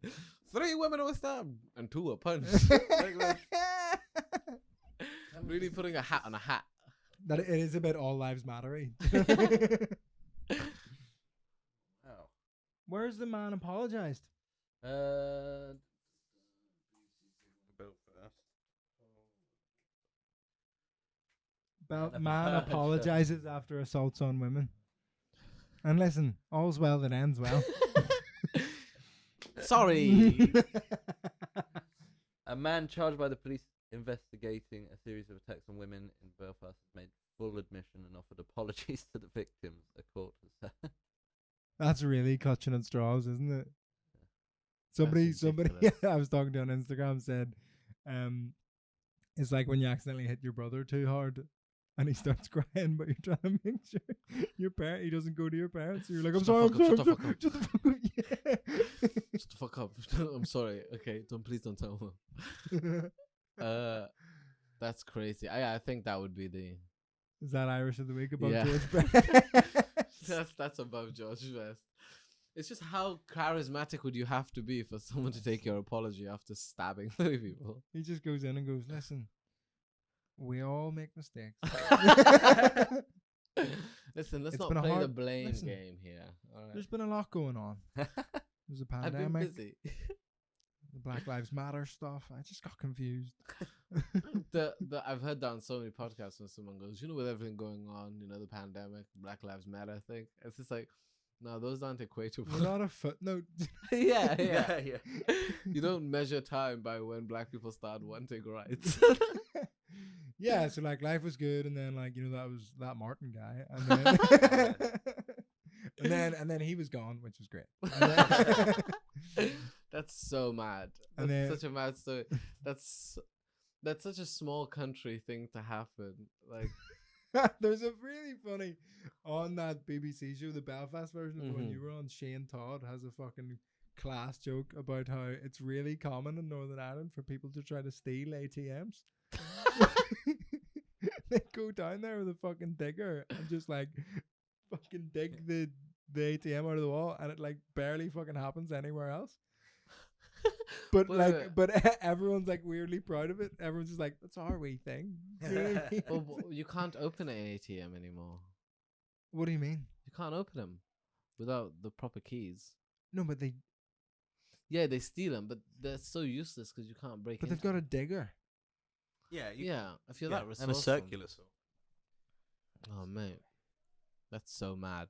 3 women were stabbed and 2 were punched. Like, that's it. really putting a hat on a hat. That it is a bit all lives mattery. Wow. Where's the man apologized? Belfast. Man apologizes after assaults on women. And listen, all's well that ends well. Sorry. A man charged by the police investigating a series of attacks on women in Belfast has made full admission and offered apologies to the victims, a court has said. That's really clutching at straws, isn't it? Somebody, ridiculous. I was talking to on Instagram said, it's like when you accidentally hit your brother too hard, and he starts crying, but you're trying to make sure he doesn't go to your parents. So you're like, I'm sorry, Shut the fuck up. shut the fuck up. Yeah. Shut the fuck up. I'm sorry. Okay, please don't tell him. That's crazy. I think that would be the Is that Irish of the week above Yeah. George Best? that's above George Best. It's just how charismatic would you have to be for someone to take your apology after stabbing 3 people? He just goes in and goes, listen, we all make mistakes. Listen, let's It's not been a play the hard- blame listen. game here. All right. There's been a lot going on. There's a I've been pandemic, busy. the Black Lives Matter stuff. I just got confused. I've heard that on so many podcasts when someone goes, with everything going on, the pandemic, Black Lives Matter thing. It's just like, no, those aren't equatable. We're not a footnote. yeah. yeah. You don't measure time by when black people start wanting rights. Yeah, so like life was good, and then like that was that Martin guy, and then and then he was gone, which was great. And then, That's so mad. And That's then- such a mad story. That's such a small country thing to happen. Like, there's a really funny on that BBC show, the Belfast version of the one Mhm. you were on. Shane Todd has a fucking class joke about how it's really common in Northern Ireland for people to try to steal ATMs. They go down there with a fucking digger and just like fucking dig the ATM out of the wall, and it like barely fucking happens anywhere else. But Wait, like, wait. but everyone's like weirdly proud of it. Everyone's just like, that's our wee thing. You know what I mean? well, you can't open an ATM anymore. What do you mean? You can't open them without the proper keys. No, but they Yeah, they steal them, but they're so useless because you can't break. they've got a digger. Yeah, Yeah, if you're yeah, that resourceful. and a circular saw. Oh mate, that's so mad.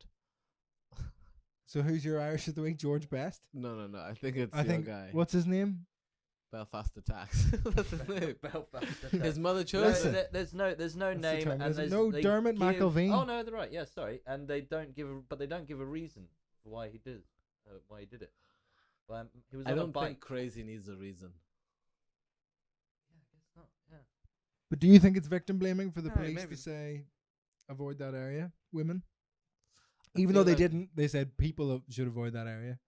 So who's your Irish of the week? George Best? No. I think it's I your think. guy. What's his name? Belfast attacks. That's his name. Belfast. His mother No, chose Listen. it. there's no That's name, the term, and isn't it? there's No, they Dermot give- McIlveen. Oh no, they're right. Yeah, sorry, and they don't give a reason for why he did it. He was I on a don't bike. think crazy needs a reason. Yeah, I guess not. Yeah. But do you think it's victim blaming for the No, police maybe. to say avoid that area, women? I Even feel though they like- didn't, they said people should avoid that area.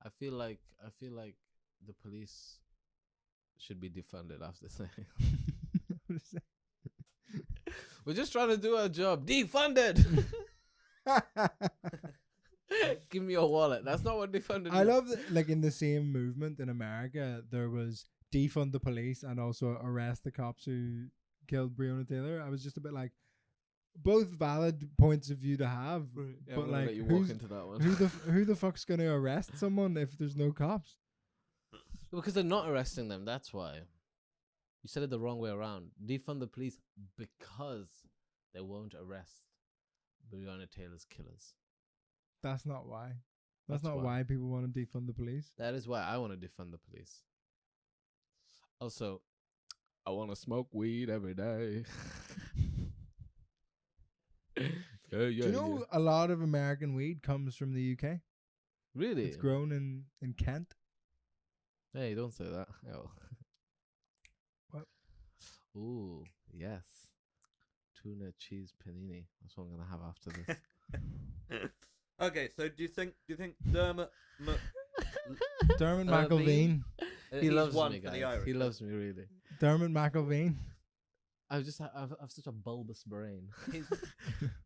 I feel like the police should be defunded after saying we're just trying to do our job. Defunded. Give me your wallet. That's not what defunded I is. love that, like in the same movement in America, there was defund the police and also arrest the cops who killed Breonna Taylor. I was just a bit like, both valid points of view to have, Yeah, but I'm gonna like let you walk who's, into that one. who the fuck's gonna arrest someone if there's no cops? Because they're not arresting them. That's why. You said it the wrong way around. Defund the police because they won't arrest Breonna Taylor's killers. That's not why. That's That's not why. why people want to defund the police. That is why I want to defund the police. Also, I want to smoke weed every day. Yeah, Do you know a lot of American weed comes from the UK? Really? It's grown in Kent. Hey, don't say that. Oh. What? Ooh, yes. Tuna cheese panini. That's what I'm gonna have after this. Okay, so do you think Dermot Dermot Irvine? McIlveen. He he's loves one me, for guys. the Irish? He loves me really. Dermot McIlveen. I've such a bulbous brain. He's-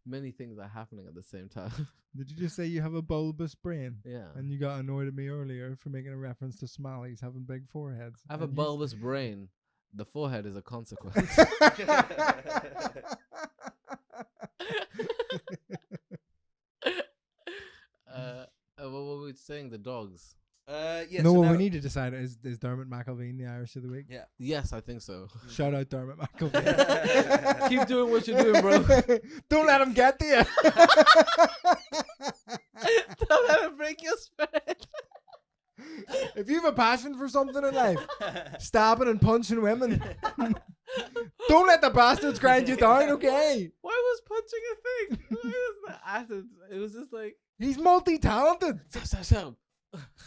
Many things are happening at the same time. Did you just say you have a bulbous brain? Yeah. And you got annoyed at me earlier for making a reference to Somalis having big foreheads. I have a And you bulbous brain. The forehead is a consequence. What were we saying? The dogs. yeah, no, so what now- we need to decide is Dermot McIlveen the Irish of the week? Yeah. Yes, I think so. Shout out Dermot McIlveen. Keep doing what you're doing, bro. Don't let him get to you. Don't let him break your spirit. If you have a passion for something in life, stabbing and punching women, don't let the bastards grind you down, okay? Why was punching a thing? Why was that acid? It was just like He's multi-talented. so.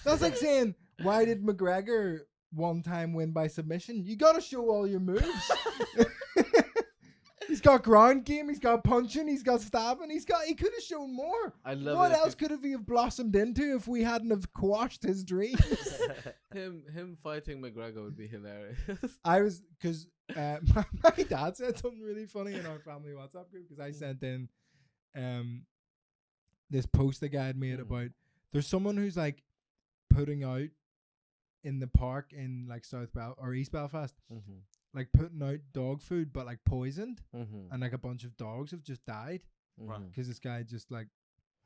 That's like saying, why did McGregor one time win by submission? You gotta show all your moves. He's got ground game, he's got punching, he's got stabbing, he could have shown more. I love What it. else could have he have blossomed into if we hadn't have quashed his dreams? Him fighting McGregor would be hilarious. I was, because my dad said something really funny in our family WhatsApp group, because I sent in this post the guy had made about, there's someone who's like putting out in the park in like or East Belfast, like putting out dog food but like poisoned, and like a bunch of dogs have just died because this guy just like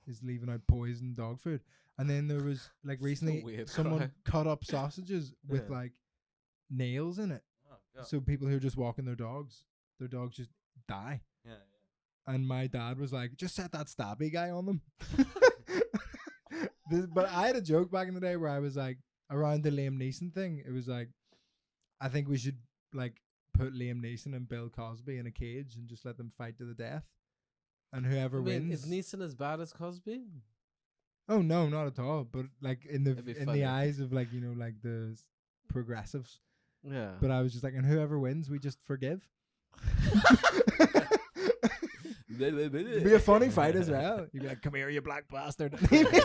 is leaving out poisoned dog food. And then there was like recently weird someone crime. cut up sausages with Yeah. like nails in it, Oh, God. so people who are just walking their dogs just die. Yeah, And my dad was like, just set that stabby guy on them. But I had a joke back in the day where I was like, around the Liam Neeson thing, it was like, I think we should like put Liam Neeson and Bill Cosby in a cage and just let them fight to the death. And whoever wins. Is Neeson as bad as Cosby? Oh no, not at all. But like in It'd be the funny. eyes of like, you know, like the progressives. Yeah. But I was just like, and whoever wins, we just forgive. It'd be a funny fight as well. You'd be like, come here, you black bastard. And he'd be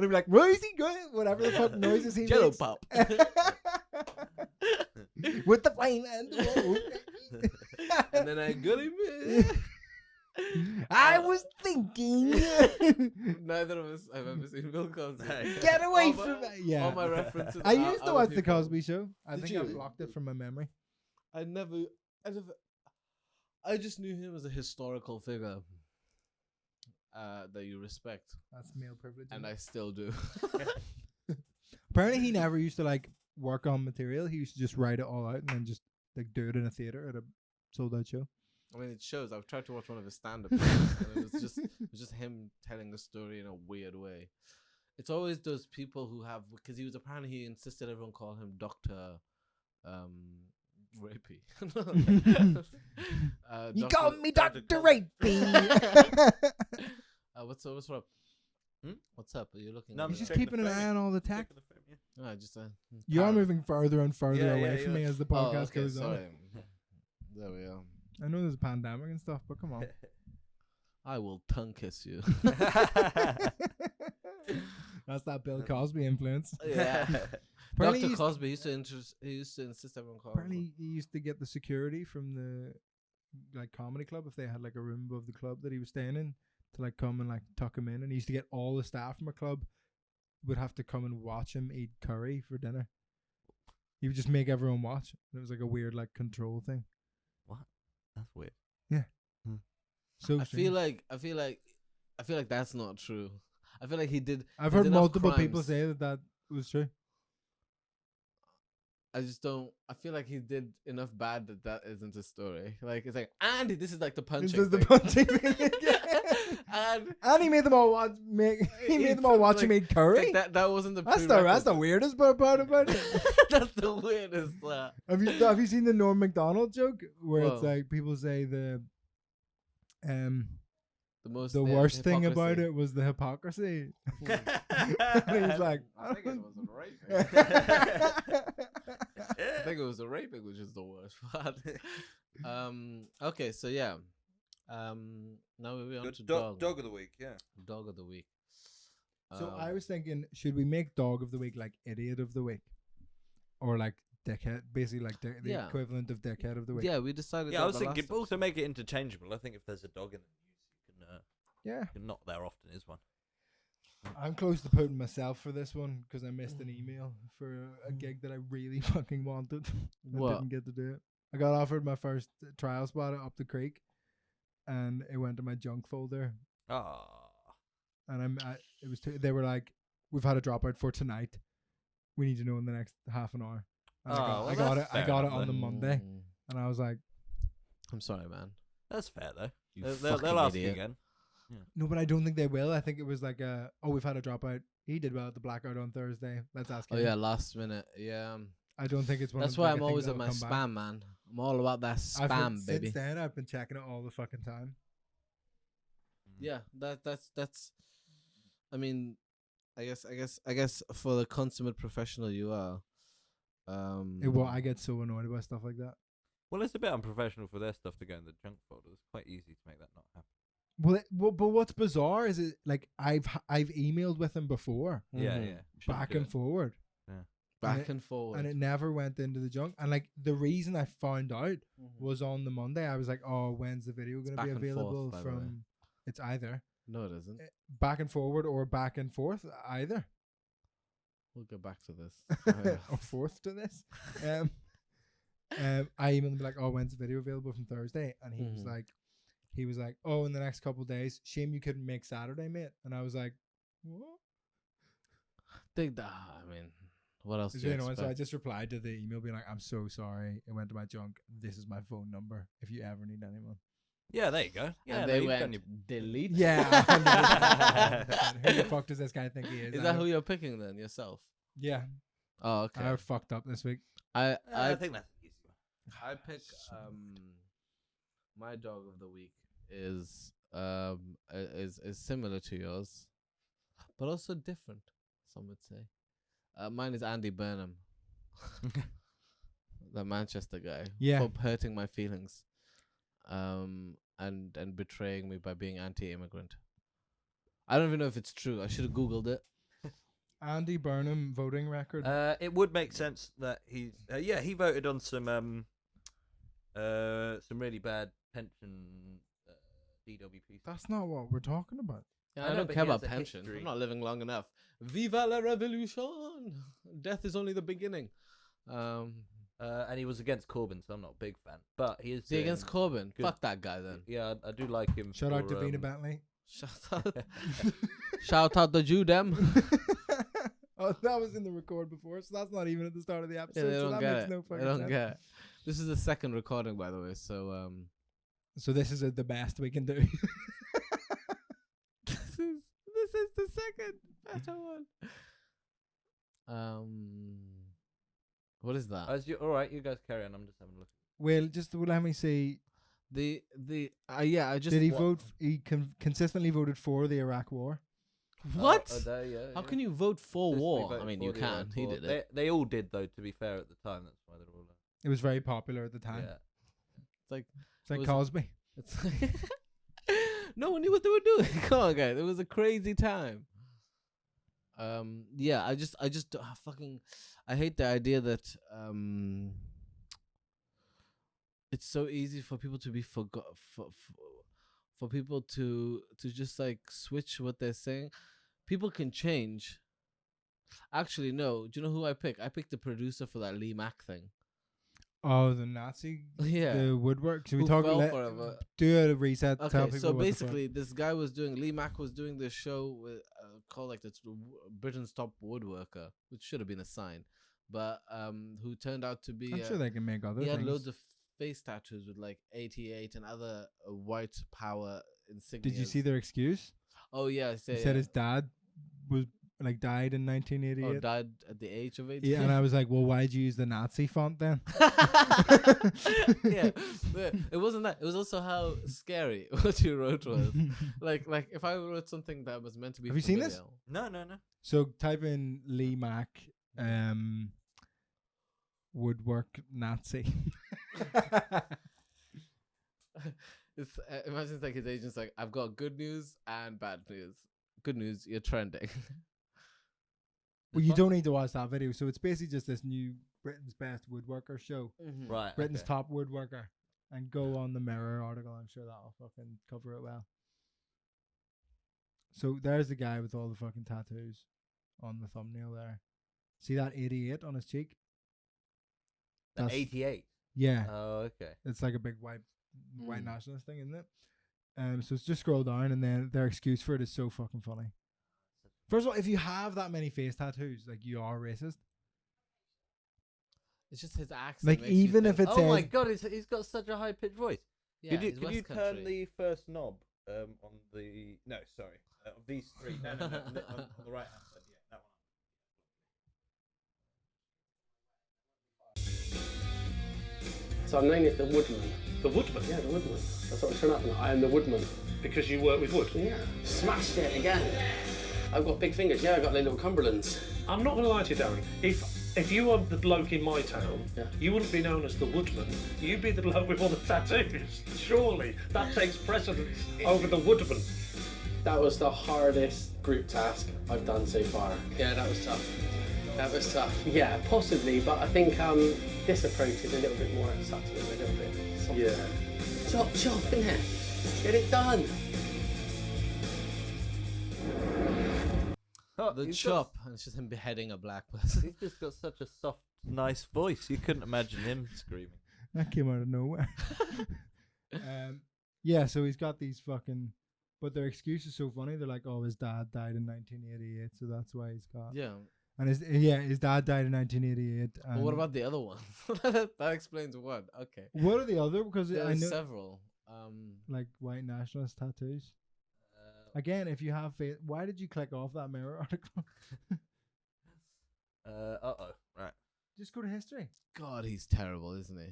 like, where is he going? Whatever the fuck noises he Jello makes. pop. With the flame and And then I got him. I was thinking. Neither of us have ever seen Bill Cosby. Get away All from my- that. Yeah. All my references. I are used to other watch The people. Cosby Show. I Did think I you? blocked it from my memory. I just knew him as a historical figure that you respect, That's male privilege. and I still do. Apparently, he never used to like work on material. He used to just write it all out and then just like do it in a theater at a sold out show. I mean, it shows. I've tried to watch one of his stand-up, and it was just him telling a story in a weird way. It's always those people who have, because he insisted everyone call him Dr. Rapey. You Dr. call me Dr. Dr. Rapey. What's up? What's up? Are you looking? No, I'm He's just checking keeping the an eye frame. on all the tech. Checking the frame, yeah. Just You're moving further and further Yeah, away yeah, from yeah. me as the podcast okay, goes on. sorry. There we are. I know there's a pandemic and stuff, but come on. I will tongue kiss you. That's that Bill Cosby influence. Yeah. Apparently Dr. he's- Cosby used to insist everyone call him. Apparently, he used to get the security from the comedy club if they had like a room above the club that he was staying in to like come and like tuck him in, and he used to get all the staff from a club would have to come and watch him eat curry for dinner. He would just make everyone watch. It was like a weird like control thing. That's weird. So I strange. feel like that's not true. I feel like he did. I've there's heard enough multiple people crimes. say that was true. I just don't. I feel like he did enough bad that isn't a story. Like it's like, and this is like the punching. This is the thing. punching thing. and he made them all watch. He made them all watch him eat curry. like that wasn't the. That's the prerequisite. weirdest part about it. That's the weirdest. Have you seen the Norm Macdonald joke where it's Whoa. like people say the The worst thing hypocrisy. about it was the hypocrisy. And he's like, I think it was a raping. I think it was the raping, which is the worst part. Okay, so yeah. Now we're on to dog. Dog of the week, yeah. Dog of the week. So I was thinking, should we make dog of the week like idiot of the week, or like dickhead, basically like the Yeah. equivalent of dickhead of the week? Yeah, we decided. Yeah, that I was the thinking, last but also make it interchangeable. I think if there's a dog in the news, Yeah. not there often is one. I'm close to putting myself for this one because I missed an email for a gig that I really fucking wanted. I What? didn't get to do it. I got offered my first trial spot up the creek, and it went to my junk folder. Ah. And they were like, "We've had a dropout for tonight. We need to know in the next half an hour." And I got it. I got it on the Monday, and I was like, I'm sorry, man. That's fair though. You They'll fucking ask idiot. again. "No, but I don't think they will. I think it was like we've had a dropout. He did well at the blackout on Thursday. Let's ask Oh him." yeah, last minute. Yeah. I don't think it's one. That's of why like, I'm a thing always at that'll my come back. spam, man. I'm all about that I've heard spam, baby. Since then, I've been checking it all the fucking time. Yeah, that's. I mean, I guess for the consummate professional you are. I get so annoyed about stuff like that. Well, it's a bit unprofessional for their stuff to go in the junk folder. It's quite easy to make that not happen. But what's bizarre is it like I've emailed with him before, Yeah, Mhm. yeah. Shouldn't back do and it. forward, back and forward. and it never went into the junk. And like the reason I found out Mhm. was on the Monday. I was like, "Oh, when's the video going to back be and forth, available by the way. from?" It's either No, it isn't. back and forward or back and forth, either We'll go back to this. or fourth to this. I emailed him like, "Oh, when's the video available from Thursday?" And he was Mhm. like, "Oh, in the next couple of days. Shame you couldn't make Saturday, mate." And I was like, "What?" I mean, what else do you You know, and so I expect? just replied to the email being like, "I'm so sorry. It went to my junk. This is my phone number if you ever need anyone." Yeah, there you go. Yeah, And there they you've done went your- delete. Yeah. 100%. Who the fuck does this guy think he is? Is that who you're picking then yourself? Yeah. Oh, okay. I fucked up this week. I I think that's easy. I pick my dog of the week is similar to yours, but also different. Some would say. Mine is Andy Burnham, the Manchester guy. Yeah. For hurting my feelings, and betraying me by being anti-immigrant. I don't even know if it's true. I should have googled it. Andy Burnham voting record. It would make sense that he voted on some really bad pension DWP. That's not what we're talking about. Yeah, I I know, don't but care he has about a pension. history. I'm not living long enough. Viva la revolution! Death is only the beginning. And he was against Corbyn, so I'm not a big fan. But he is Is he against doing Corbyn? good. Fuck that guy then. Yeah, I do like him. Shout out to for, Vina Bentley. Shout out the Jew them. Oh, that was in the record before, so that's not even at the start of the Yeah, episode. they so don't that get makes it. no They fucking don't sense. get it. This is the second recording, by the way. So So this is the best we can do. this is the second better one. What is that? All right, you guys carry on. I'm just having a look. Well, just let me see. Yeah, I just Did he vote? He consistently voted for the Iraq War. What? Yeah, How can you vote for Consistently war? voted I mean, for you the can. Iraq He War. did it. They all did, though. To be fair, at the time, that's why they're all. It was very popular at the time. Yeah. It's like Cosby. It's no one knew what they were doing. Come on, guys. It was a crazy time. Yeah, I just I hate the idea that it's so easy for people to be for people to just like switch what they're saying. People can change. Actually, no. Do you know who I pick? I picked the producer for that Lee Mack thing. Oh, the Nazi. Yeah. The woodwork. Should we Who talk? fell for it, but- Do a reset. Tell Okay, people so what the fuck. basically, this guy was doing Lee Mack was doing this show with called like the Britain's Top Woodworker, which should have been a sign, but who turned out to be I'm sure they can make other he things. had loads of face tattoos with like 88 and other white power insignias. Did you see their excuse? Oh yeah, He said his dad was died in 1988. Oh, died at the age of 88. Yeah, and I was like, well, why'd you use the Nazi font then? Yeah, but it wasn't that. It was also how scary what you wrote was. like if I wrote something that was meant to be. Have you seen this? No. So type in Lee Mack, woodwork Nazi. It's imagine it's like his agent's like, I've got good news and bad news. Good news, you're trending. Well, you don't need to watch that video. So it's basically just this new Britain's Best Woodworker show. Right. Britain's okay. Top Woodworker. And go on the Mirror article. I'm sure that'll fucking cover it well. So there's the guy with all the fucking tattoos on the thumbnail there. See that 88 on his cheek? The 88. Yeah. Oh, okay. It's like a big white nationalist thing, isn't it? So it's just scroll down, and then their excuse for it is so fucking funny. First of all, if you have that many face tattoos, like, you are racist. It's just his accent. Like, makes you even if think- it Oh says, my god, he's got such a high pitched voice. yeah, could you, he's could you West turn Country. the first knob on the sorry of these three? No, on the right hand side. Yeah, that one. So I'm known as the Woodman. The Woodman? Yeah, the Woodman. That's what I'm turning up on. I am the Woodman. Because you work with wood? Yeah. Smashed it again. I've got big fingers. Yeah, I've got little Cumberlands. I'm not going to lie to you, Darren. If you were the bloke in my town, Yeah. you wouldn't be known as the Woodman. You'd be the bloke with all the tattoos. Surely that takes precedence over the Woodman. That was the hardest group task I've done so far. Yeah, that was tough. That was tough. Yeah, possibly, but I think this approach is a little bit more subtle, a little bit softer. Yeah. Chop, in there. Get it done. Oh, The he's chop, and it's just him beheading a black person. He's just got such a soft, nice voice. You couldn't imagine him screaming. that came out of nowhere. Yeah, so he's got these fucking, but their excuse is so funny. They're like, oh, his dad died in 1988, so that's why he's got. Yeah. And his dad died in 1988. But what about the other one? That explains one. Okay. what are the other? Because I There's know, several. like, white nationalist tattoos. Again, if you have faith, why did you click off that Mirror article? Right. Just go to history. God, he's terrible, isn't he?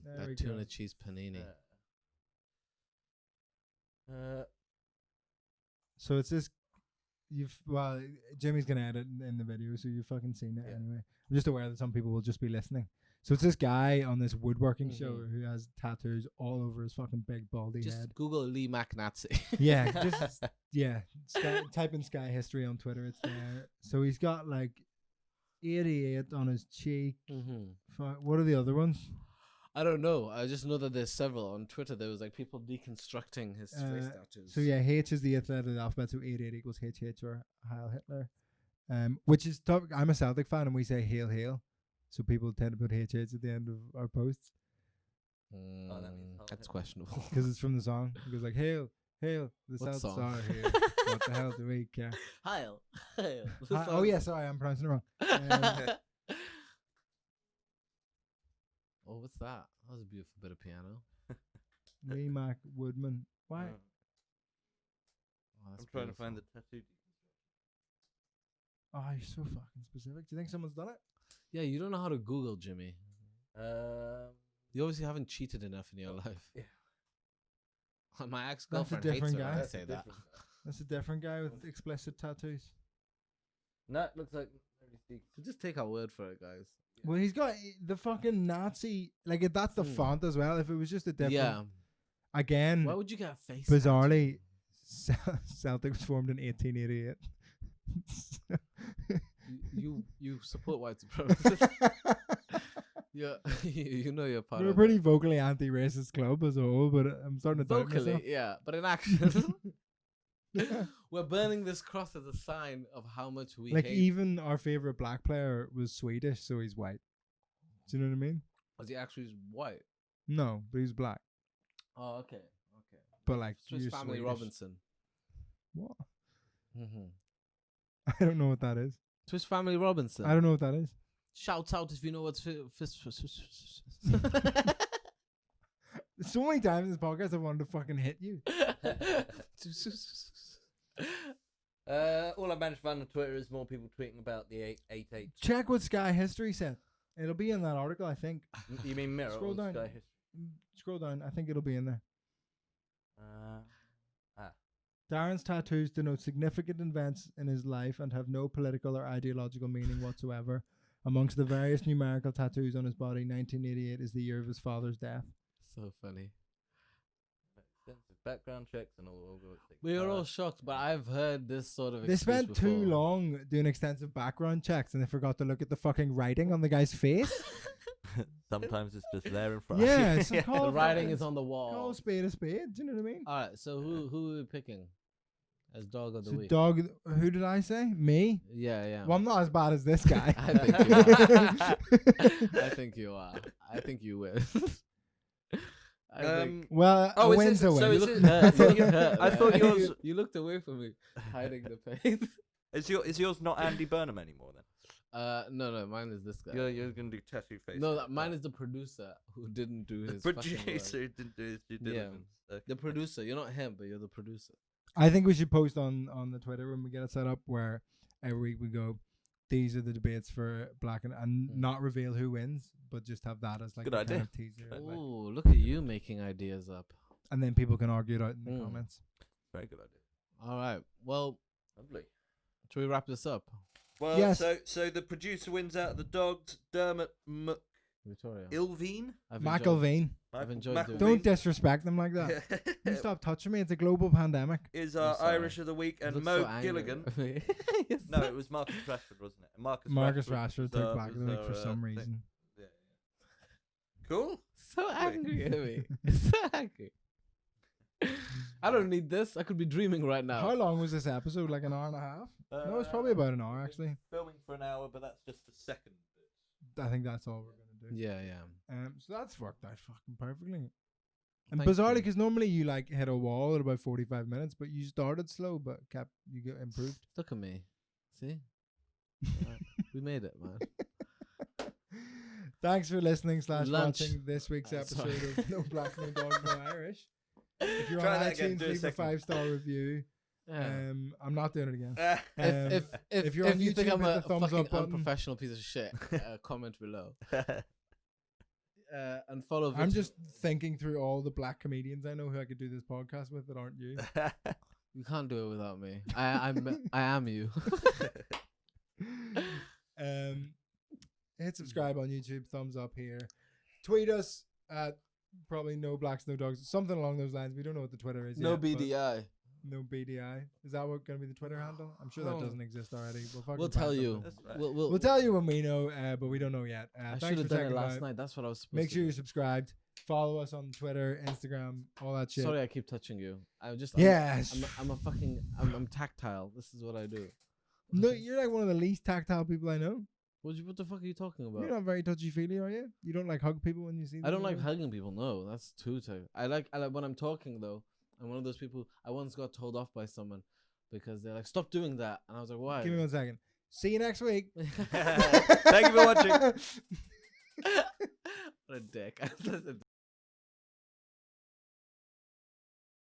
There we That go. tuna cheese panini. So it's this. Jimmy's gonna edit in the video, so you've fucking seen it anyway. I'm just aware that some people will just be listening. So it's this guy on this woodworking show who has tattoos all over his fucking big baldy Just head. Google Lee Mack Nazi. Yeah, type in Sky History on Twitter. It's there. So he's got like 88 on his cheek. What are the other ones? I don't know. I just know that there's several on Twitter. There was like people deconstructing his face tattoos. So yeah, H is the eighth letter of the alphabet, so 88 equals HH or Heil Hitler. Which is tough. I'm a Celtic fan, and we say Hail Hail, so people tend to put HH at the end of our posts That's questionable. because it's from the song. It goes like Hail, Hail, the What Celts song? are here. What the hell do we care? Heil. Oh yeah, sorry, I'm pronouncing it wrong. Oh, what's that? That was a beautiful bit of piano. Lee Mack Woodman. Why? I'm trying to find the tattoo. Oh, you're so fucking specific. Do you think someone's done it? Yeah, you don't know how to Google, Jimmy. Um, You obviously haven't cheated enough in your life. Yeah. My ex-girlfriend That's a hates it different when I guy. say that. That's a different guy with explicit tattoos. No, it looks like Mary Speaks. So just take our word for it, guys. Well, he's got the fucking Nazi. Like, that's the font as well. If it was just a different. Yeah. Again, Why would you get a face? bizarrely, Celtic was formed in 1888. You support white supremacists. Yeah, you know you're part We're a of pretty it. vocally anti-racist club as a whole, but I'm starting to doubt Vocally, myself. yeah, but in action, we're burning this cross as a sign of how much we Like, hate. even our favorite black player was Swedish, so he's white. Do you know what I mean? Was he actually white? No, but he's black. Oh, okay, okay. But like, Swiss you're Family Swedish. Robinson. What? Mm-hmm. I don't know what that is. Swiss Family Robinson. I don't know what that is. Shouts out if you know what's So many times in this podcast I wanted to fucking hit you. All I managed to find on Twitter is more people tweeting about the 888. Check what Sky History said. It'll be in that article, I think. You mean Mirror Scroll or down. Sky History? Scroll down. I think it'll be in there. Ah. Darren's tattoos denote significant events in his life and have no political or ideological meaning whatsoever. Amongst the various numerical tattoos on his body, 1988 is the year of his father's death. So funny. Extensive background checks and all. We are all shocked, but I've heard this sort of. They excuse spent too before. long doing extensive background checks and they forgot to look at the fucking writing on the guy's face. Sometimes it's just there in front. Yeah, of it's you. called The writing is on the wall. Call a spade a spade. Do you know what I mean? All right, so who are we picking as dog of the So week? dog. Who did I say? Me. Yeah, yeah. Well, I'm not as bad as this guy. I think you are. I think you are. I think you will. I think. Well, Oh, a is win's it- a win. so You is look it- hurt. I thought You you- look hurt, I man. thought yours- You looked away from me, hiding the face. Is yours not Andy Burnham anymore then? No, mine is this guy. You're gonna do tattoo face. No, mine is the producer who didn't do his fucking producer work. who didn't do his due Yeah. diligence. Okay. The producer. You're not him, but you're the producer. I think we should post on the Twitter when we get it set up where every week we go, these are the debates for black and not reveal who wins, but just have that as like Good a idea. kind of teaser. like- Oh, look at you making ideas up. and then people can argue it out in the Mm. comments. Very good idea. All right. Well, Lovely. should we wrap this up? Well, Yes. so the producer wins out of the dogs. Dermot Victoria. Ilveen. McIlvain. I've enjoyed doing Don't disrespect them like that. You stop touching me. It's a global pandemic. Is I'm our sorry. Irish of the week and Looks Mo so angry Gilligan. at me. Yes. No, it was Marcus Rashford, wasn't it? Marcus Rashford was, took Black of the was Week for our, some thing. reason. Yeah. Cool. So angry at me. So angry. I don't need this. I could be dreaming right now. How long was this episode? Like an hour and a half? No, it's probably about an hour actually. Filming for an hour, but that's just the second bit. I think that's all we're gonna do. Yeah, yeah. So that's worked out fucking perfectly. And Thank bizarrely, you. because normally you like hit a wall at about 45 minutes, but you started slow, but you get improved. Look at me. See? Alright, we made it, man. Thanks for listening / Lunch. watching this week's Oh, episode sorry. of No Black, No Dogs, No Irish. If you're Try on that again, iTunes, do a leave a second. 5-star review. Yeah. I'm not doing it again. if if you're on you think YouTube, I'm hit a the thumbs fucking up button. unprofessional piece of shit, comment below. And follow. I'm just thinking through all the black comedians I know who I could do this podcast with that aren't you. You can't do it without me. I am you. Hit subscribe on YouTube, thumbs up here. Tweet us at probably No Blacks, No Dogs, something along those lines. We don't know what the Twitter is No yet, but BDI. No BDI. Is that what going to be the Twitter handle? I'm sure that Oh. doesn't exist already. Fucking We'll find tell something. you. That's right. We'll We'll tell you when we know, but we don't know yet. I Thanks should for have done checking it last out. night. That's what I was supposed Make to sure do. you're subscribed. Follow us on Twitter, Instagram, all that shit. Sorry, I keep touching you. I'm Yes. I'm a fucking. I'm tactile. This is what I do. No, you're like one of the least tactile people I know. What the fuck are you talking about? You're not very touchy feely, are you? You don't like hug people when you see them. I don't like or- hugging people. No, that's too tight. I like when I'm talking though. I'm one of those people. I once got told off by someone because they're like, "Stop doing that," and I was like, "Why?" Give me 1 second. See you next week. Thank you for watching. What a dick.